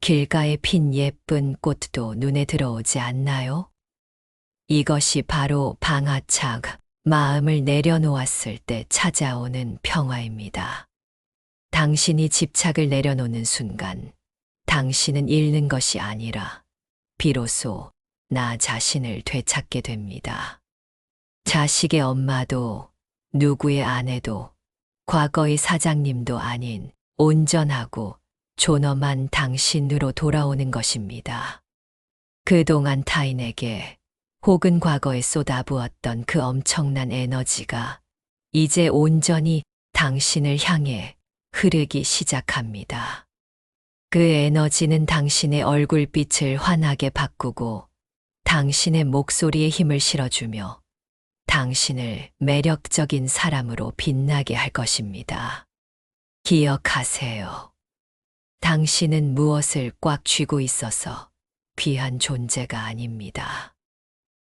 길가에 핀 예쁜 꽃도 눈에 들어오지 않나요? 이것이 바로 방아착, 마음을 내려놓았을 때 찾아오는 평화입니다. 당신이 집착을 내려놓는 순간 당신은 잃는 것이 아니라 비로소 나 자신을 되찾게 됩니다. 자식의 엄마도 누구의 아내도 과거의 사장님도 아닌 온전하고 존엄한 당신으로 돌아오는 것입니다. 그동안 타인에게 혹은 과거에 쏟아부었던 그 엄청난 에너지가 이제 온전히 당신을 향해 흐르기 시작합니다. 그 에너지는 당신의 얼굴빛을 환하게 바꾸고 당신의 목소리에 힘을 실어주며 당신을 매력적인 사람으로 빛나게 할 것입니다. 기억하세요. 당신은 무엇을 꽉 쥐고 있어서 귀한 존재가 아닙니다.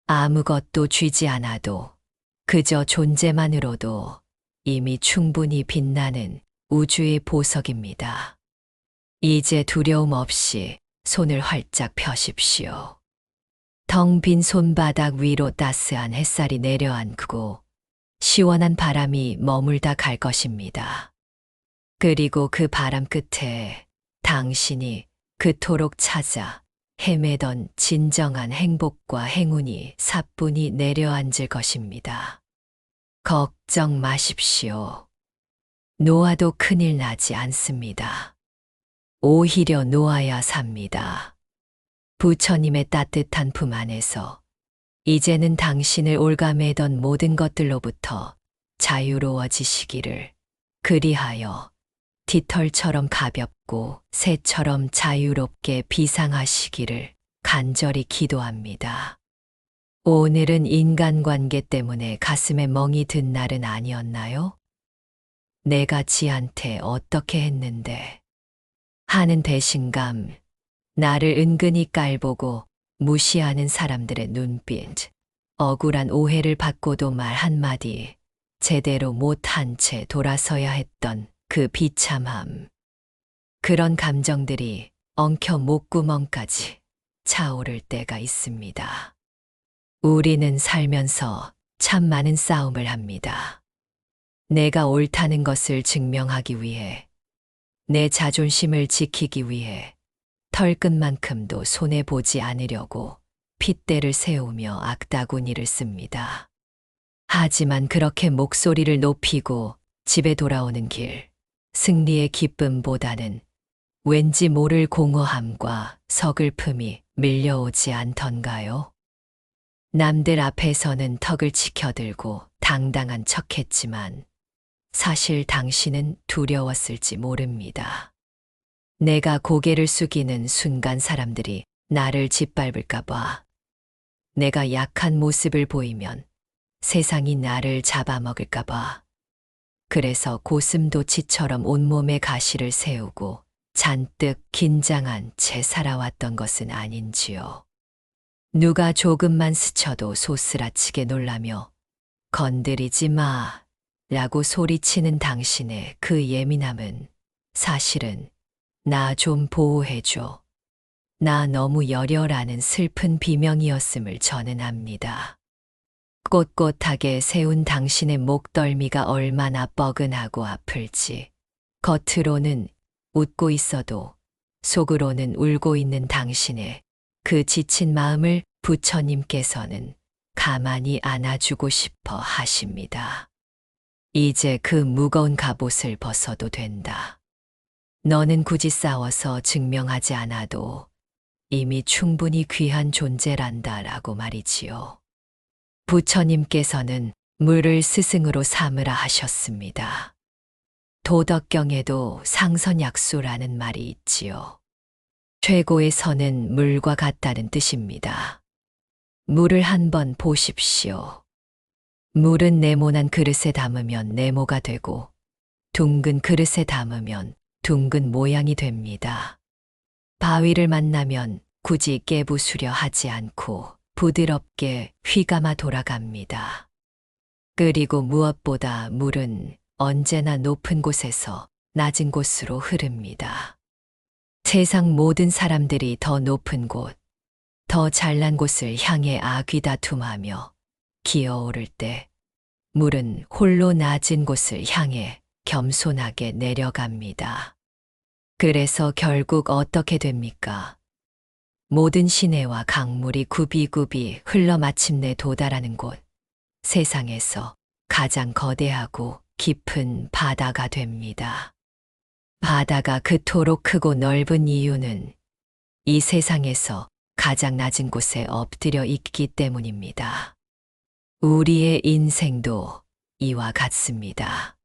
아무것도 쥐지 않아도 그저 존재만으로도 이미 충분히 빛나는 우주의 보석입니다. 이제 두려움 없이 손을 활짝 펴십시오. 텅 빈 손바닥 위로 따스한 햇살이 내려앉고 시원한 바람이 머물다 갈 것입니다. 그리고 그 바람 끝에 당신이 그토록 찾아 헤매던 진정한 행복과 행운이 사뿐히 내려앉을 것입니다. 걱정 마십시오. 놓아도 큰일 나지 않습니다. 오히려 놓아야 삽니다. 부처님의 따뜻한 품 안에서 이제는 당신을 올가매던 모든 것들로부터 자유로워지시기를, 그리하여 깃털처럼 가볍고 새처럼 자유롭게 비상하시기를 간절히 기도합니다. 오늘은 인간관계 때문에 가슴에 멍이 든 날은 아니었나요? 내가 지한테 어떻게 했는데 하는 배신감, 나를 은근히 깔보고 무시하는 사람들의 눈빛, 억울한 오해를 받고도 말 한마디 제대로 못한 채 돌아서야 했던 그 비참함. 그런 감정들이 엉켜 목구멍까지 차오를 때가 있습니다. 우리는 살면서 참 많은 싸움을 합니다. 내가 옳다는 것을 증명하기 위해, 내 자존심을 지키기 위해, 털끝만큼도 손해보지 않으려고 핏대를 세우며 악다구니를 씁니다. 하지만 그렇게 목소리를 높이고 집에 돌아오는 길, 승리의 기쁨보다는 왠지 모를 공허함과 서글픔이 밀려오지 않던가요? 남들 앞에서는 턱을 치켜들고 당당한 척했지만 사실 당신은 두려웠을지 모릅니다. 내가 고개를 숙이는 순간 사람들이 나를 짓밟을까봐, 내가 약한 모습을 보이면 세상이 나를 잡아먹을까봐, 그래서 고슴도치처럼 온몸에 가시를 세우고 잔뜩 긴장한 채 살아왔던 것은 아닌지요. 누가 조금만 스쳐도 소스라치게 놀라며 건드리지 마 라고 소리치는 당신의 그 예민함은 사실은 나 좀 보호해줘, 나 너무 열혈하는 슬픈 비명이었음을 저는 압니다. 꼿꼿하게 세운 당신의 목덜미가 얼마나 뻐근하고 아플지, 겉으로는 웃고 있어도 속으로는 울고 있는 당신의 그 지친 마음을 부처님께서는 가만히 안아주고 싶어 하십니다. 이제 그 무거운 갑옷을 벗어도 된다. 너는 굳이 싸워서 증명하지 않아도 이미 충분히 귀한 존재란다라고 말이지요. 부처님께서는 물을 스승으로 삼으라 하셨습니다. 도덕경에도 상선약수라는 말이 있지요. 최고의 선은 물과 같다는 뜻입니다. 물을 한번 보십시오. 물은 네모난 그릇에 담으면 네모가 되고 둥근 그릇에 담으면 둥근 모양이 됩니다. 바위를 만나면 굳이 깨부수려 하지 않고 부드럽게 휘감아 돌아갑니다. 그리고 무엇보다 물은 언제나 높은 곳에서 낮은 곳으로 흐릅니다. 세상 모든 사람들이 더 높은 곳, 더 잘난 곳을 향해 아귀다툼하며 기어오를 때 물은 홀로 낮은 곳을 향해 겸손하게 내려갑니다. 그래서 결국 어떻게 됩니까? 모든 시내와 강물이 굽이굽이 흘러 마침내 도달하는 곳, 세상에서 가장 거대하고 깊은 바다가 됩니다. 바다가 그토록 크고 넓은 이유는 이 세상에서 가장 낮은 곳에 엎드려 있기 때문입니다. 우리의 인생도 이와 같습니다.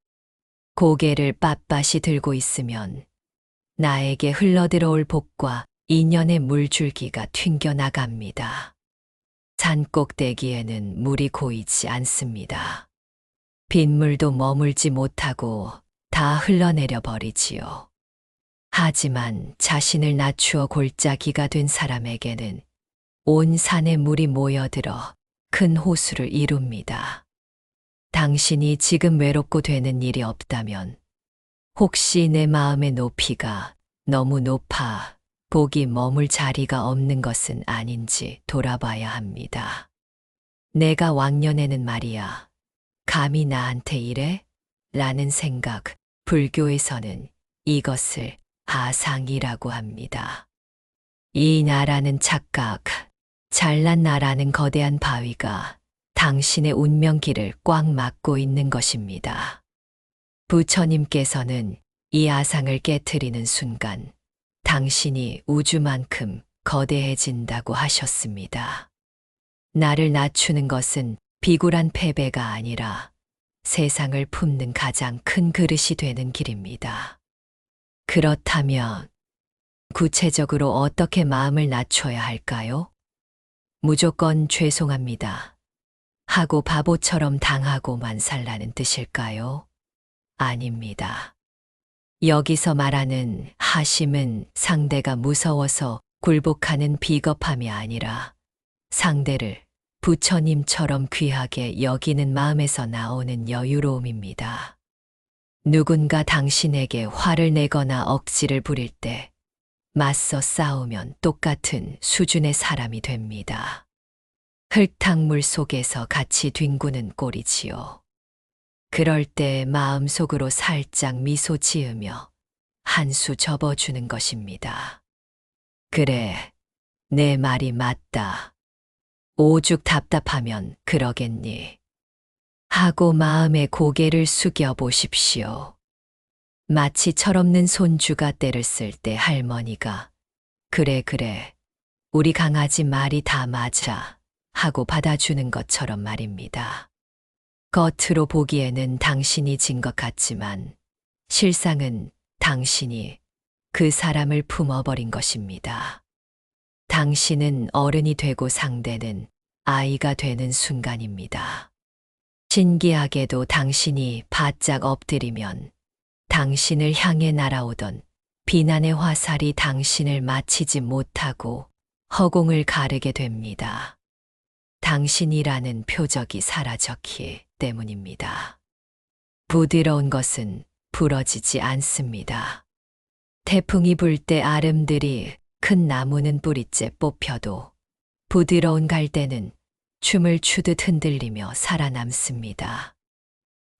고개를 빳빳이 들고 있으면 나에게 흘러들어올 복과 인연의 물줄기가 튕겨나갑니다. 산 꼭대기에는 물이 고이지 않습니다. 빗물도 머물지 못하고 다 흘러내려 버리지요. 하지만 자신을 낮추어 골짜기가 된 사람에게는 온 산에 물이 모여들어 큰 호수를 이룹니다. 당신이 지금 외롭고 되는 일이 없다면 혹시 내 마음의 높이가 너무 높아 복이 머물 자리가 없는 것은 아닌지 돌아봐야 합니다. 내가 왕년에는 말이야, 감히 나한테 이래? 라는 생각 불교에서는 이것을 아상이라고 합니다. 이 나라는 착각, 잘난 나라는 거대한 바위가 당신의 운명길을 꽉 막고 있는 것입니다. 부처님께서는 이 아상을 깨트리는 순간 당신이 우주만큼 거대해진다고 하셨습니다. 나를 낮추는 것은 비굴한 패배가 아니라 세상을 품는 가장 큰 그릇이 되는 길입니다. 그렇다면 구체적으로 어떻게 마음을 낮춰야 할까요? 무조건 죄송합니다 하고 바보처럼 당하고만 살라는 뜻일까요? 아닙니다. 여기서 말하는 하심은 상대가 무서워서 굴복하는 비겁함이 아니라 상대를 부처님처럼 귀하게 여기는 마음에서 나오는 여유로움입니다. 누군가 당신에게 화를 내거나 억지를 부릴 때 맞서 싸우면 똑같은 수준의 사람이 됩니다. 흙탕물 속에서 같이 뒹구는 꼴이지요. 그럴 때 마음속으로 살짝 미소 지으며 한 수 접어주는 것입니다. 그래, 내 말이 맞다. 오죽 답답하면 그러겠니? 하고 마음의 고개를 숙여 보십시오. 마치 철없는 손주가 때를 쓸 때 할머니가 그래, 우리 강아지 말이 다 맞아 하고 받아주는 것처럼 말입니다. 겉으로 보기에는 당신이 진 것 같지만 실상은 당신이 그 사람을 품어버린 것입니다. 당신은 어른이 되고 상대는 아이가 되는 순간입니다. 신기하게도 당신이 바짝 엎드리면 당신을 향해 날아오던 비난의 화살이 당신을 맞히지 못하고 허공을 가르게 됩니다. 당신이라는 표적이 사라졌기 때문입니다. 부드러운 것은 부러지지 않습니다. 태풍이 불 때 아름드리 큰 나무는 뿌리째 뽑혀도 부드러운 갈대는 춤을 추듯 흔들리며 살아남습니다.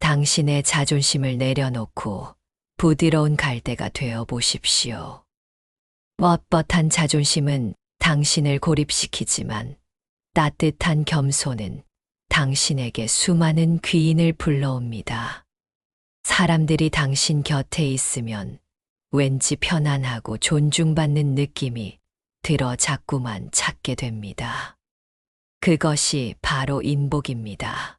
당신의 자존심을 내려놓고 부드러운 갈대가 되어 보십시오. 뻣뻣한 자존심은 당신을 고립시키지만 따뜻한 겸손은 당신에게 수많은 귀인을 불러옵니다. 사람들이 당신 곁에 있으면 왠지 편안하고 존중받는 느낌이 들어 자꾸만 찾게 됩니다. 그것이 바로 인복입니다.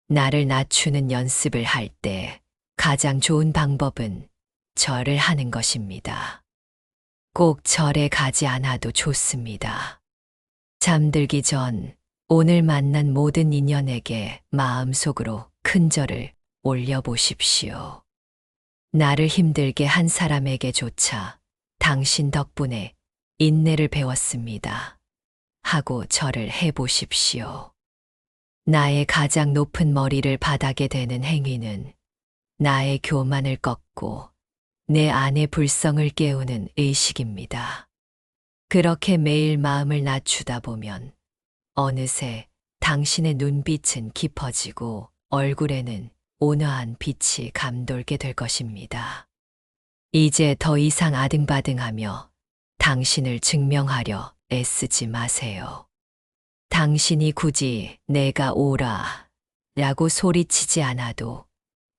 나를 낮추는 연습을 할 때 가장 좋은 방법은 절을 하는 것입니다. 꼭 절에 가지 않아도 좋습니다. 잠들기 전 오늘 만난 모든 인연에게 마음속으로 큰 절을 올려보십시오. 나를 힘들게 한 사람에게조차 당신 덕분에 인내를 배웠습니다. 하고 절을 해보십시오. 나의 가장 높은 머리를 바닥에 대는 행위는 나의 교만을 꺾고 내 안의 불성을 깨우는 의식입니다. 그렇게 매일 마음을 낮추다 보면 어느새 당신의 눈빛은 깊어지고 얼굴에는 온화한 빛이 감돌게 될 것입니다. 이제 더 이상 아등바등하며 당신을 증명하려 애쓰지 마세요. 당신이 굳이 내가 옳아 라고 소리치지 않아도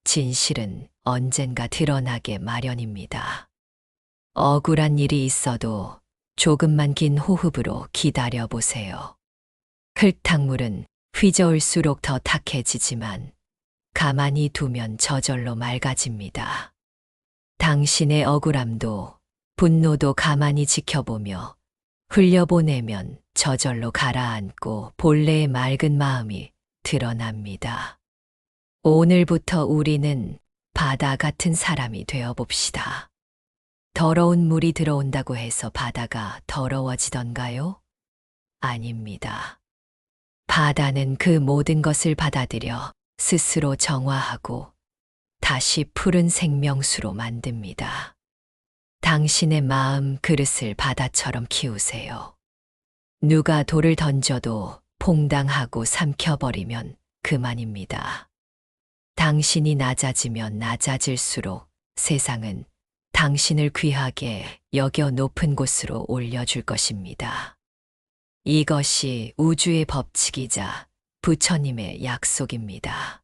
진실은 언젠가 드러나게 마련입니다. 억울한 일이 있어도 조금만 긴 호흡으로 기다려 보세요. 흙탕물은 휘저을수록 더 탁해지지만 가만히 두면 저절로 맑아집니다. 당신의 억울함도 분노도 가만히 지켜보며 흘려보내면 저절로 가라앉고 본래의 맑은 마음이 드러납니다. 오늘부터 우리는 바다 같은 사람이 되어 봅시다. 더러운 물이 들어온다고 해서 바다가 더러워지던가요? 아닙니다. 바다는 그 모든 것을 받아들여 스스로 정화하고 다시 푸른 생명수로 만듭니다. 당신의 마음 그릇을 바다처럼 키우세요. 누가 돌을 던져도 퐁당하고 삼켜버리면 그만입니다. 당신이 낮아지면 낮아질수록 세상은 당신을 귀하게 여겨 높은 곳으로 올려줄 것입니다. 이것이 우주의 법칙이자 부처님의 약속입니다.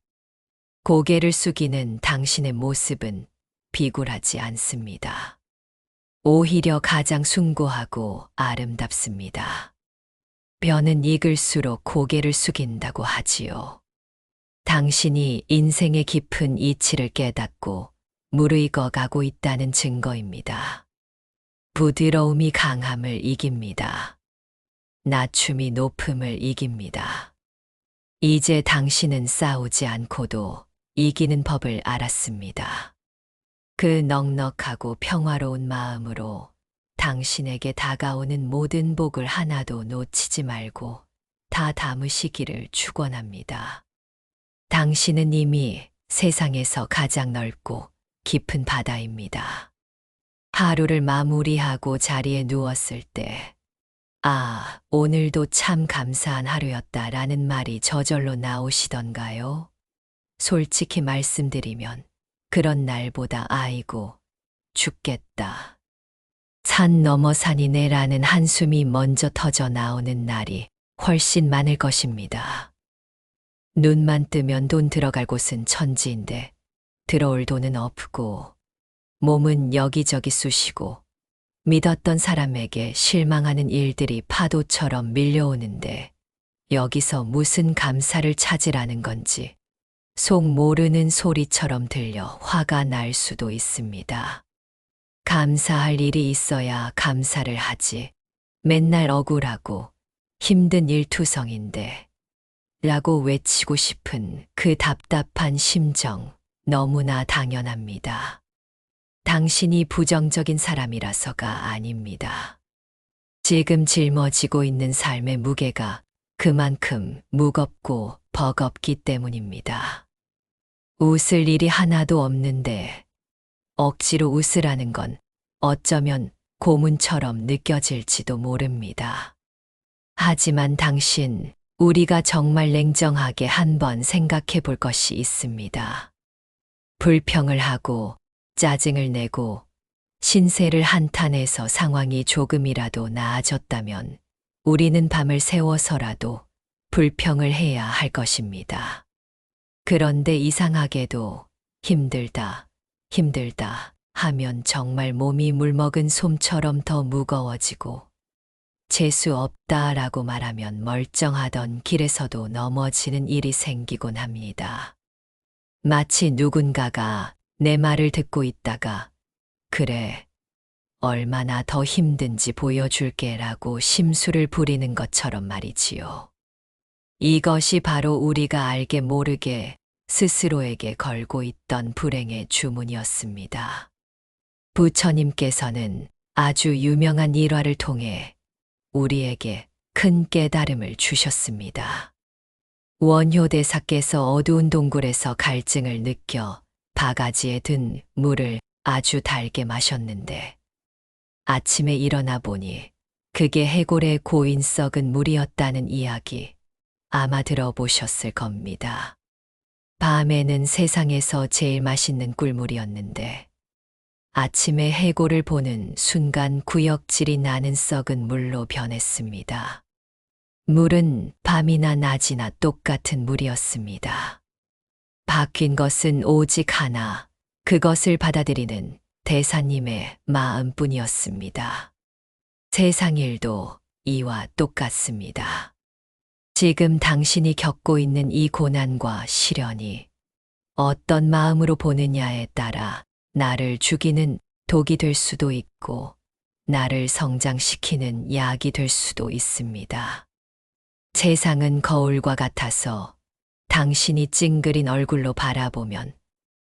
고개를 숙이는 당신의 모습은 비굴하지 않습니다. 오히려 가장 숭고하고 아름답습니다. 벼는 익을수록 고개를 숙인다고 하지요. 당신이 인생의 깊은 이치를 깨닫고 무르익어 가고 있다는 증거입니다. 부드러움이 강함을 이깁니다. 낮춤이 높음을 이깁니다. 이제 당신은 싸우지 않고도 이기는 법을 알았습니다. 그 넉넉하고 평화로운 마음으로 당신에게 다가오는 모든 복을 하나도 놓치지 말고 다 담으시기를 축원합니다. 당신은 이미 세상에서 가장 넓고 깊은 바다입니다. 하루를 마무리하고 자리에 누웠을 때, 아, 오늘도 참 감사한 하루였다라는 말이 저절로 나오시던가요? 솔직히 말씀드리면 그런 날보다 아이고, 죽겠다. 산 넘어 산이네라는 한숨이 먼저 터져 나오는 날이 훨씬 많을 것입니다. 눈만 뜨면 돈 들어갈 곳은 천지인데 들어올 돈은 없고 몸은 여기저기 쑤시고 믿었던 사람에게 실망하는 일들이 파도처럼 밀려오는데 여기서 무슨 감사를 찾으라는 건지 속 모르는 소리처럼 들려 화가 날 수도 있습니다. 감사할 일이 있어야 감사를 하지. 맨날 억울하고 힘든 일투성인데 라고 외치고 싶은 그 답답한 심정 너무나 당연합니다. 당신이 부정적인 사람이라서가 아닙니다. 지금 짊어지고 있는 삶의 무게가 그만큼 무겁고 버겁기 때문입니다. 웃을 일이 하나도 없는데 억지로 웃으라는 건 어쩌면 고문처럼 느껴질지도 모릅니다. 하지만 당신, 우리가 정말 냉정하게 한번 생각해 볼 것이 있습니다. 불평을 하고 짜증을 내고 신세를 한탄해서 상황이 조금이라도 나아졌다면 우리는 밤을 새워서라도 불평을 해야 할 것입니다. 그런데 이상하게도 힘들다, 힘들다 하면 정말 몸이 물먹은 솜처럼 더 무거워지고 재수 없다라고 말하면 멀쩡하던 길에서도 넘어지는 일이 생기곤 합니다. 마치 누군가가 내 말을 듣고 있다가 그래, 얼마나 더 힘든지 보여줄게라고 심술을 부리는 것처럼 말이지요. 이것이 바로 우리가 알게 모르게 스스로에게 걸고 있던 불행의 주문이었습니다. 부처님께서는 아주 유명한 일화를 통해 우리에게 큰 깨달음을 주셨습니다. 원효대사께서 어두운 동굴에서 갈증을 느껴 바가지에 든 물을 아주 달게 마셨는데 아침에 일어나 보니 그게 해골의 고인 썩은 물이었다는 이야기 아마 들어보셨을 겁니다. 밤에는 세상에서 제일 맛있는 꿀물이었는데 아침에 해골을 보는 순간 구역질이 나는 썩은 물로 변했습니다. 물은 밤이나 낮이나 똑같은 물이었습니다. 바뀐 것은 오직 하나, 그것을 받아들이는 대사님의 마음뿐이었습니다. 세상 일도 이와 똑같습니다. 지금 당신이 겪고 있는 이 고난과 시련이 어떤 마음으로 보느냐에 따라 나를 죽이는 독이 될 수도 있고 나를 성장시키는 약이 될 수도 있습니다. 세상은 거울과 같아서 당신이 찡그린 얼굴로 바라보면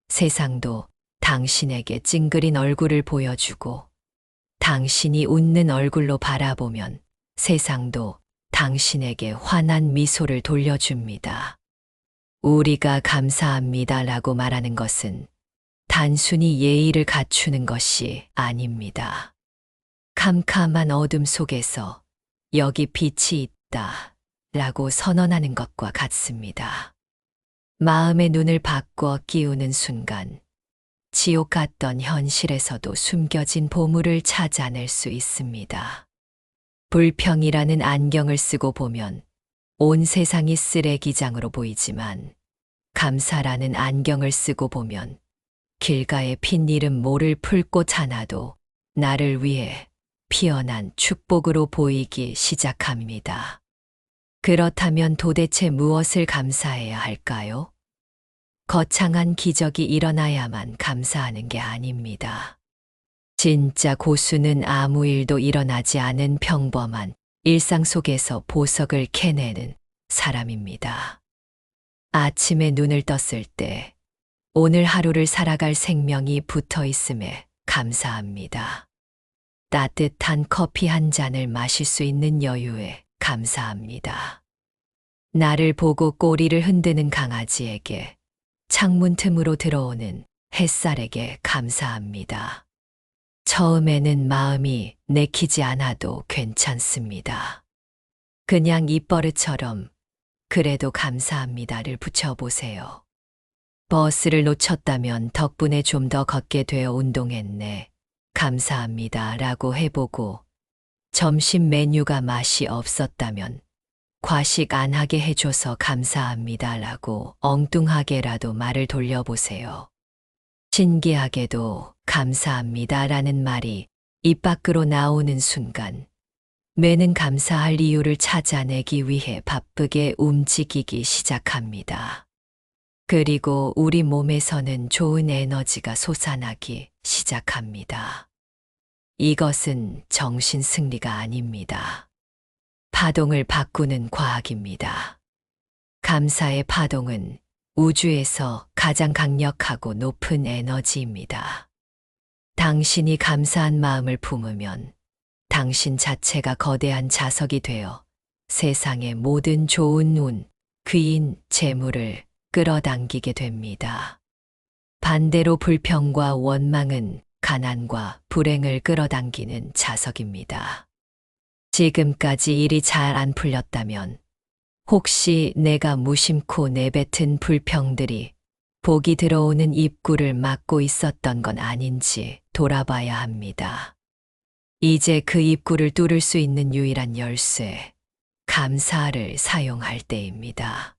세상도 당신에게 찡그린 얼굴을 보여주고 당신이 웃는 얼굴로 바라보면 세상도 당신에게 환한 미소를 돌려줍니다. 우리가 감사합니다라고 말하는 것은 단순히 예의를 갖추는 것이 아닙니다. 캄캄한 어둠 속에서 여기 빛이 있다 라고 선언하는 것과 같습니다. 마음의 눈을 바꿔 끼우는 순간 지옥 같던 현실에서도 숨겨진 보물을 찾아낼 수 있습니다. 불평이라는 안경을 쓰고 보면 온 세상이 쓰레기장으로 보이지만 감사라는 안경을 쓰고 보면 길가에 핀 이름 모를 풀꽃 하나도 나를 위해 피어난 축복으로 보이기 시작합니다. 그렇다면 도대체 무엇을 감사해야 할까요? 거창한 기적이 일어나야만 감사하는 게 아닙니다. 진짜 고수는 아무 일도 일어나지 않은 평범한 일상 속에서 보석을 캐내는 사람입니다. 아침에 눈을 떴을 때 오늘 하루를 살아갈 생명이 붙어 있음에 감사합니다. 따뜻한 커피 한 잔을 마실 수 있는 여유에 감사합니다. 나를 보고 꼬리를 흔드는 강아지에게, 창문 틈으로 들어오는 햇살에게 감사합니다. 처음에는 마음이 내키지 않아도 괜찮습니다. 그냥 입버릇처럼 그래도 감사합니다를 붙여보세요. 버스를 놓쳤다면 덕분에 좀 더 걷게 되어 운동했네. 감사합니다 라고 해보고, 점심 메뉴가 맛이 없었다면 과식 안 하게 해줘서 감사합니다 라고 엉뚱하게라도 말을 돌려보세요. 신기하게도 감사합니다 라는 말이 입 밖으로 나오는 순간 뇌는 감사할 이유를 찾아내기 위해 바쁘게 움직이기 시작합니다. 그리고 우리 몸에서는 좋은 에너지가 솟아나기 시작합니다. 이것은 정신 승리가 아닙니다. 파동을 바꾸는 과학입니다. 감사의 파동은 우주에서 가장 강력하고 높은 에너지입니다. 당신이 감사한 마음을 품으면 당신 자체가 거대한 자석이 되어 세상의 모든 좋은 운, 귀인, 재물을 끌어당기게 됩니다. 반대로 불평과 원망은 가난과 불행을 끌어당기는 자석입니다. 지금까지 일이 잘 안 풀렸다면 혹시 내가 무심코 내뱉은 불평들이 복이 들어오는 입구를 막고 있었던 건 아닌지 돌아봐야 합니다. 이제 그 입구를 뚫을 수 있는 유일한 열쇠, 감사를 사용할 때입니다.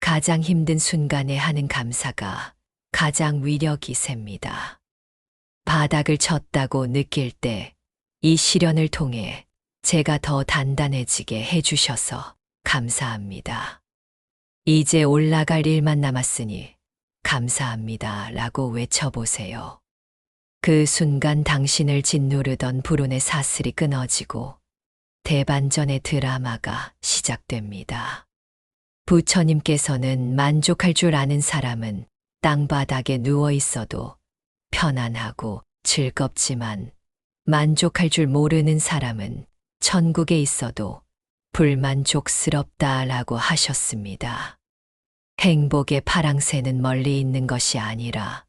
가장 힘든 순간에 하는 감사가 가장 위력이 셉니다. 바닥을 쳤다고 느낄 때 이 시련을 통해 제가 더 단단해지게 해주셔서 감사합니다. 이제 올라갈 일만 남았으니 감사합니다 라고 외쳐보세요. 그 순간 당신을 짓누르던 불운의 사슬이 끊어지고 대반전의 드라마가 시작됩니다. 부처님께서는 만족할 줄 아는 사람은 땅바닥에 누워 있어도 편안하고 즐겁지만 만족할 줄 모르는 사람은 천국에 있어도 불만족스럽다라고 하셨습니다. 행복의 파랑새는 멀리 있는 것이 아니라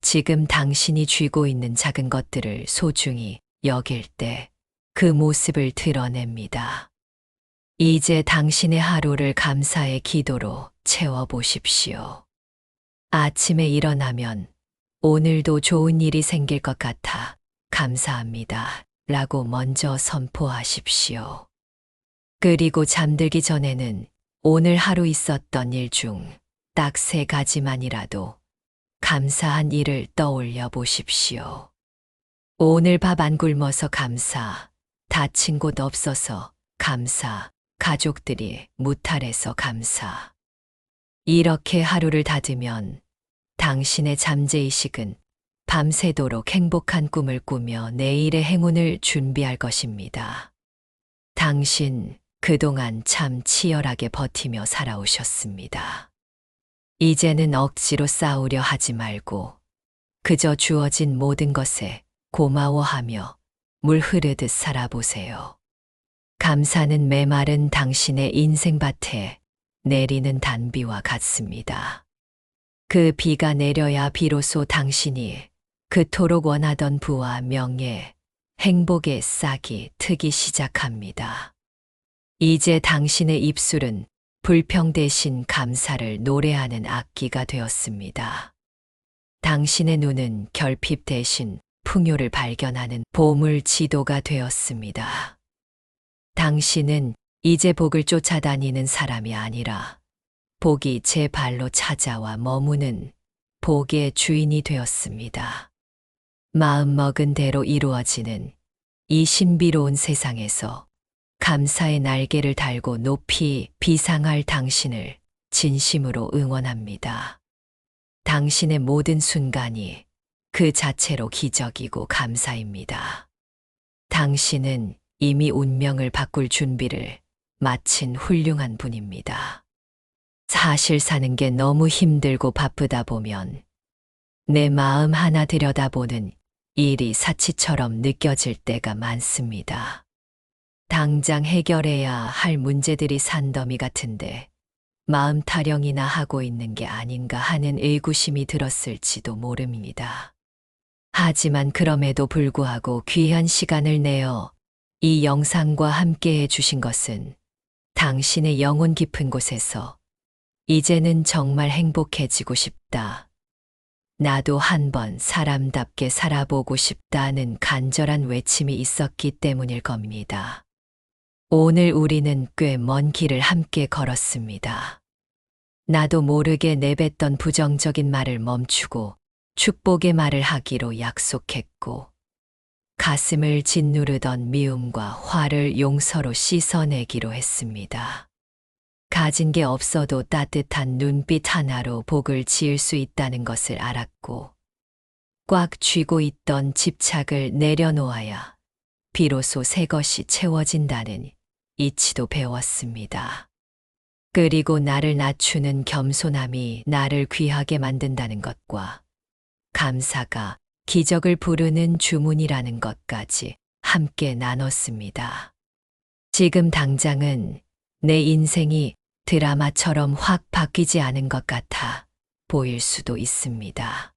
지금 당신이 쥐고 있는 작은 것들을 소중히 여길 때 그 모습을 드러냅니다. 이제 당신의 하루를 감사의 기도로 채워보십시오. 아침에 일어나면 오늘도 좋은 일이 생길 것 같아 감사합니다 라고 먼저 선포하십시오. 그리고 잠들기 전에는 오늘 하루 있었던 일 중 딱 3가지만이라도 감사한 일을 떠올려 보십시오. 오늘 밥 안 굶어서 감사, 다친 곳 없어서 감사, 가족들이 무탈해서 감사. 이렇게 하루를 닫으면 당신의 잠재의식은 밤새도록 행복한 꿈을 꾸며 내일의 행운을 준비할 것입니다. 당신 그동안 참 치열하게 버티며 살아오셨습니다. 이제는 억지로 싸우려 하지 말고 그저 주어진 모든 것에 고마워하며 물 흐르듯 살아보세요. 감사는 메마른 당신의 인생밭에 내리는 단비와 같습니다. 그 비가 내려야 비로소 당신이 그토록 원하던 부와 명예, 행복의 싹이 트기 시작합니다. 이제 당신의 입술은 불평 대신 감사를 노래하는 악기가 되었습니다. 당신의 눈은 결핍 대신 풍요를 발견하는 보물 지도가 되었습니다. 당신은 이제 복을 쫓아다니는 사람이 아니라 복이 제 발로 찾아와 머무는 복의 주인이 되었습니다. 마음먹은 대로 이루어지는 이 신비로운 세상에서 감사의 날개를 달고 높이 비상할 당신을 진심으로 응원합니다. 당신의 모든 순간이 그 자체로 기적이고 감사입니다. 당신은 이미 운명을 바꿀 준비를 마친 훌륭한 분입니다. 사실 사는 게 너무 힘들고 바쁘다 보면 내 마음 하나 들여다보는 일이 사치처럼 느껴질 때가 많습니다. 당장 해결해야 할 문제들이 산더미 같은데 마음 타령이나 하고 있는 게 아닌가 하는 의구심이 들었을지도 모릅니다. 하지만 그럼에도 불구하고 귀한 시간을 내어 이 영상과 함께 해주신 것은 당신의 영혼 깊은 곳에서 이제는 정말 행복해지고 싶다. 나도 한번 사람답게 살아보고 싶다는 간절한 외침이 있었기 때문일 겁니다. 오늘 우리는 꽤 먼 길을 함께 걸었습니다. 나도 모르게 내뱉던 부정적인 말을 멈추고 축복의 말을 하기로 약속했고, 가슴을 짓누르던 미움과 화를 용서로 씻어내기로 했습니다. 가진 게 없어도 따뜻한 눈빛 하나로 복을 지을 수 있다는 것을 알았고, 꽉 쥐고 있던 집착을 내려놓아야 비로소 새 것이 채워진다는 이치도 배웠습니다. 그리고 나를 낮추는 겸손함이 나를 귀하게 만든다는 것과 감사가 기적을 부르는 주문이라는 것까지 함께 나눴습니다. 지금 당장은 내 인생이 드라마처럼 확 바뀌지 않은 것 같아 보일 수도 있습니다.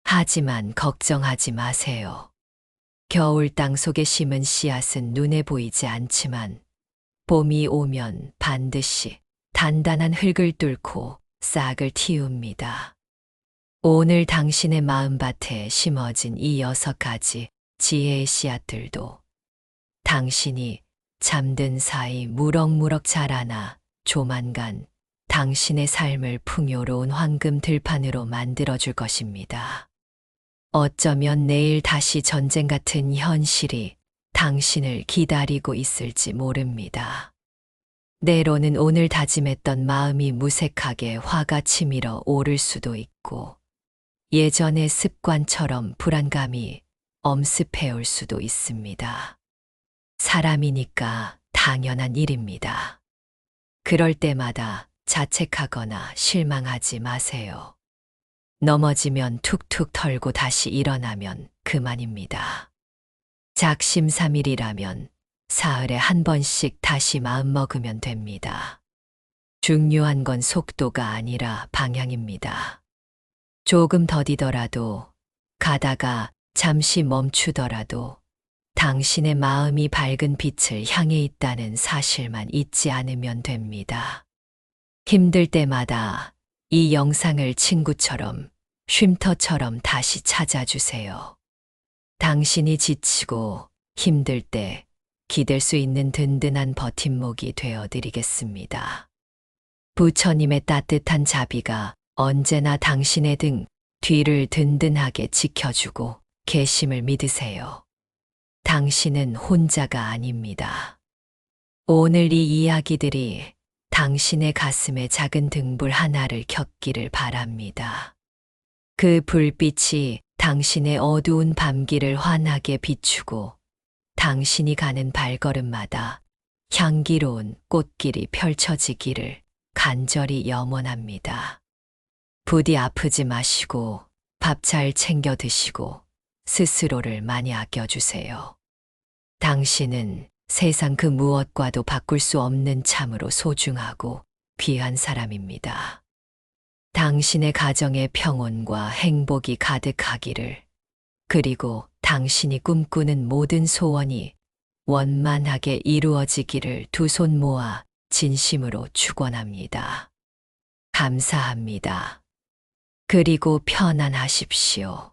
하지만 걱정하지 마세요. 겨울 땅 속에 심은 씨앗은 눈에 보이지 않지만 봄이 오면 반드시 단단한 흙을 뚫고 싹을 틔웁니다. 오늘 당신의 마음밭에 심어진 이 6가지 지혜의 씨앗들도 당신이 잠든 사이 무럭무럭 자라나 조만간 당신의 삶을 풍요로운 황금 들판으로 만들어줄 것입니다. 어쩌면 내일 다시 전쟁 같은 현실이 당신을 기다리고 있을지 모릅니다. 때로는 오늘 다짐했던 마음이 무색하게 화가 치밀어 오를 수도 있고, 예전의 습관처럼 불안감이 엄습해올 수도 있습니다. 사람이니까 당연한 일입니다. 그럴 때마다 자책하거나 실망하지 마세요. 넘어지면 툭툭 털고 다시 일어나면 그만입니다. 작심삼일이라면 사흘에 한 번씩 다시 마음먹으면 됩니다. 중요한 건 속도가 아니라 방향입니다. 조금 더디더라도, 가다가 잠시 멈추더라도 당신의 마음이 밝은 빛을 향해 있다는 사실만 잊지 않으면 됩니다. 힘들 때마다 이 영상을 친구처럼, 쉼터처럼 다시 찾아주세요. 당신이 지치고 힘들 때 기댈 수 있는 든든한 버팀목이 되어드리겠습니다. 부처님의 따뜻한 자비가 언제나 당신의 등 뒤를 든든하게 지켜주고 계심을 믿으세요. 당신은 혼자가 아닙니다. 오늘 이 이야기들이 당신의 가슴에 작은 등불 하나를 켰기를 바랍니다. 그 불빛이 당신의 어두운 밤길을 환하게 비추고 당신이 가는 발걸음마다 향기로운 꽃길이 펼쳐지기를 간절히 염원합니다. 부디 아프지 마시고 밥 잘 챙겨 드시고 스스로를 많이 아껴주세요. 당신은 세상 그 무엇과도 바꿀 수 없는 참으로 소중하고 귀한 사람입니다. 당신의 가정에 평온과 행복이 가득하기를, 그리고 당신이 꿈꾸는 모든 소원이 원만하게 이루어지기를 두 손 모아 진심으로 축원합니다. 감사합니다. 그리고 편안하십시오.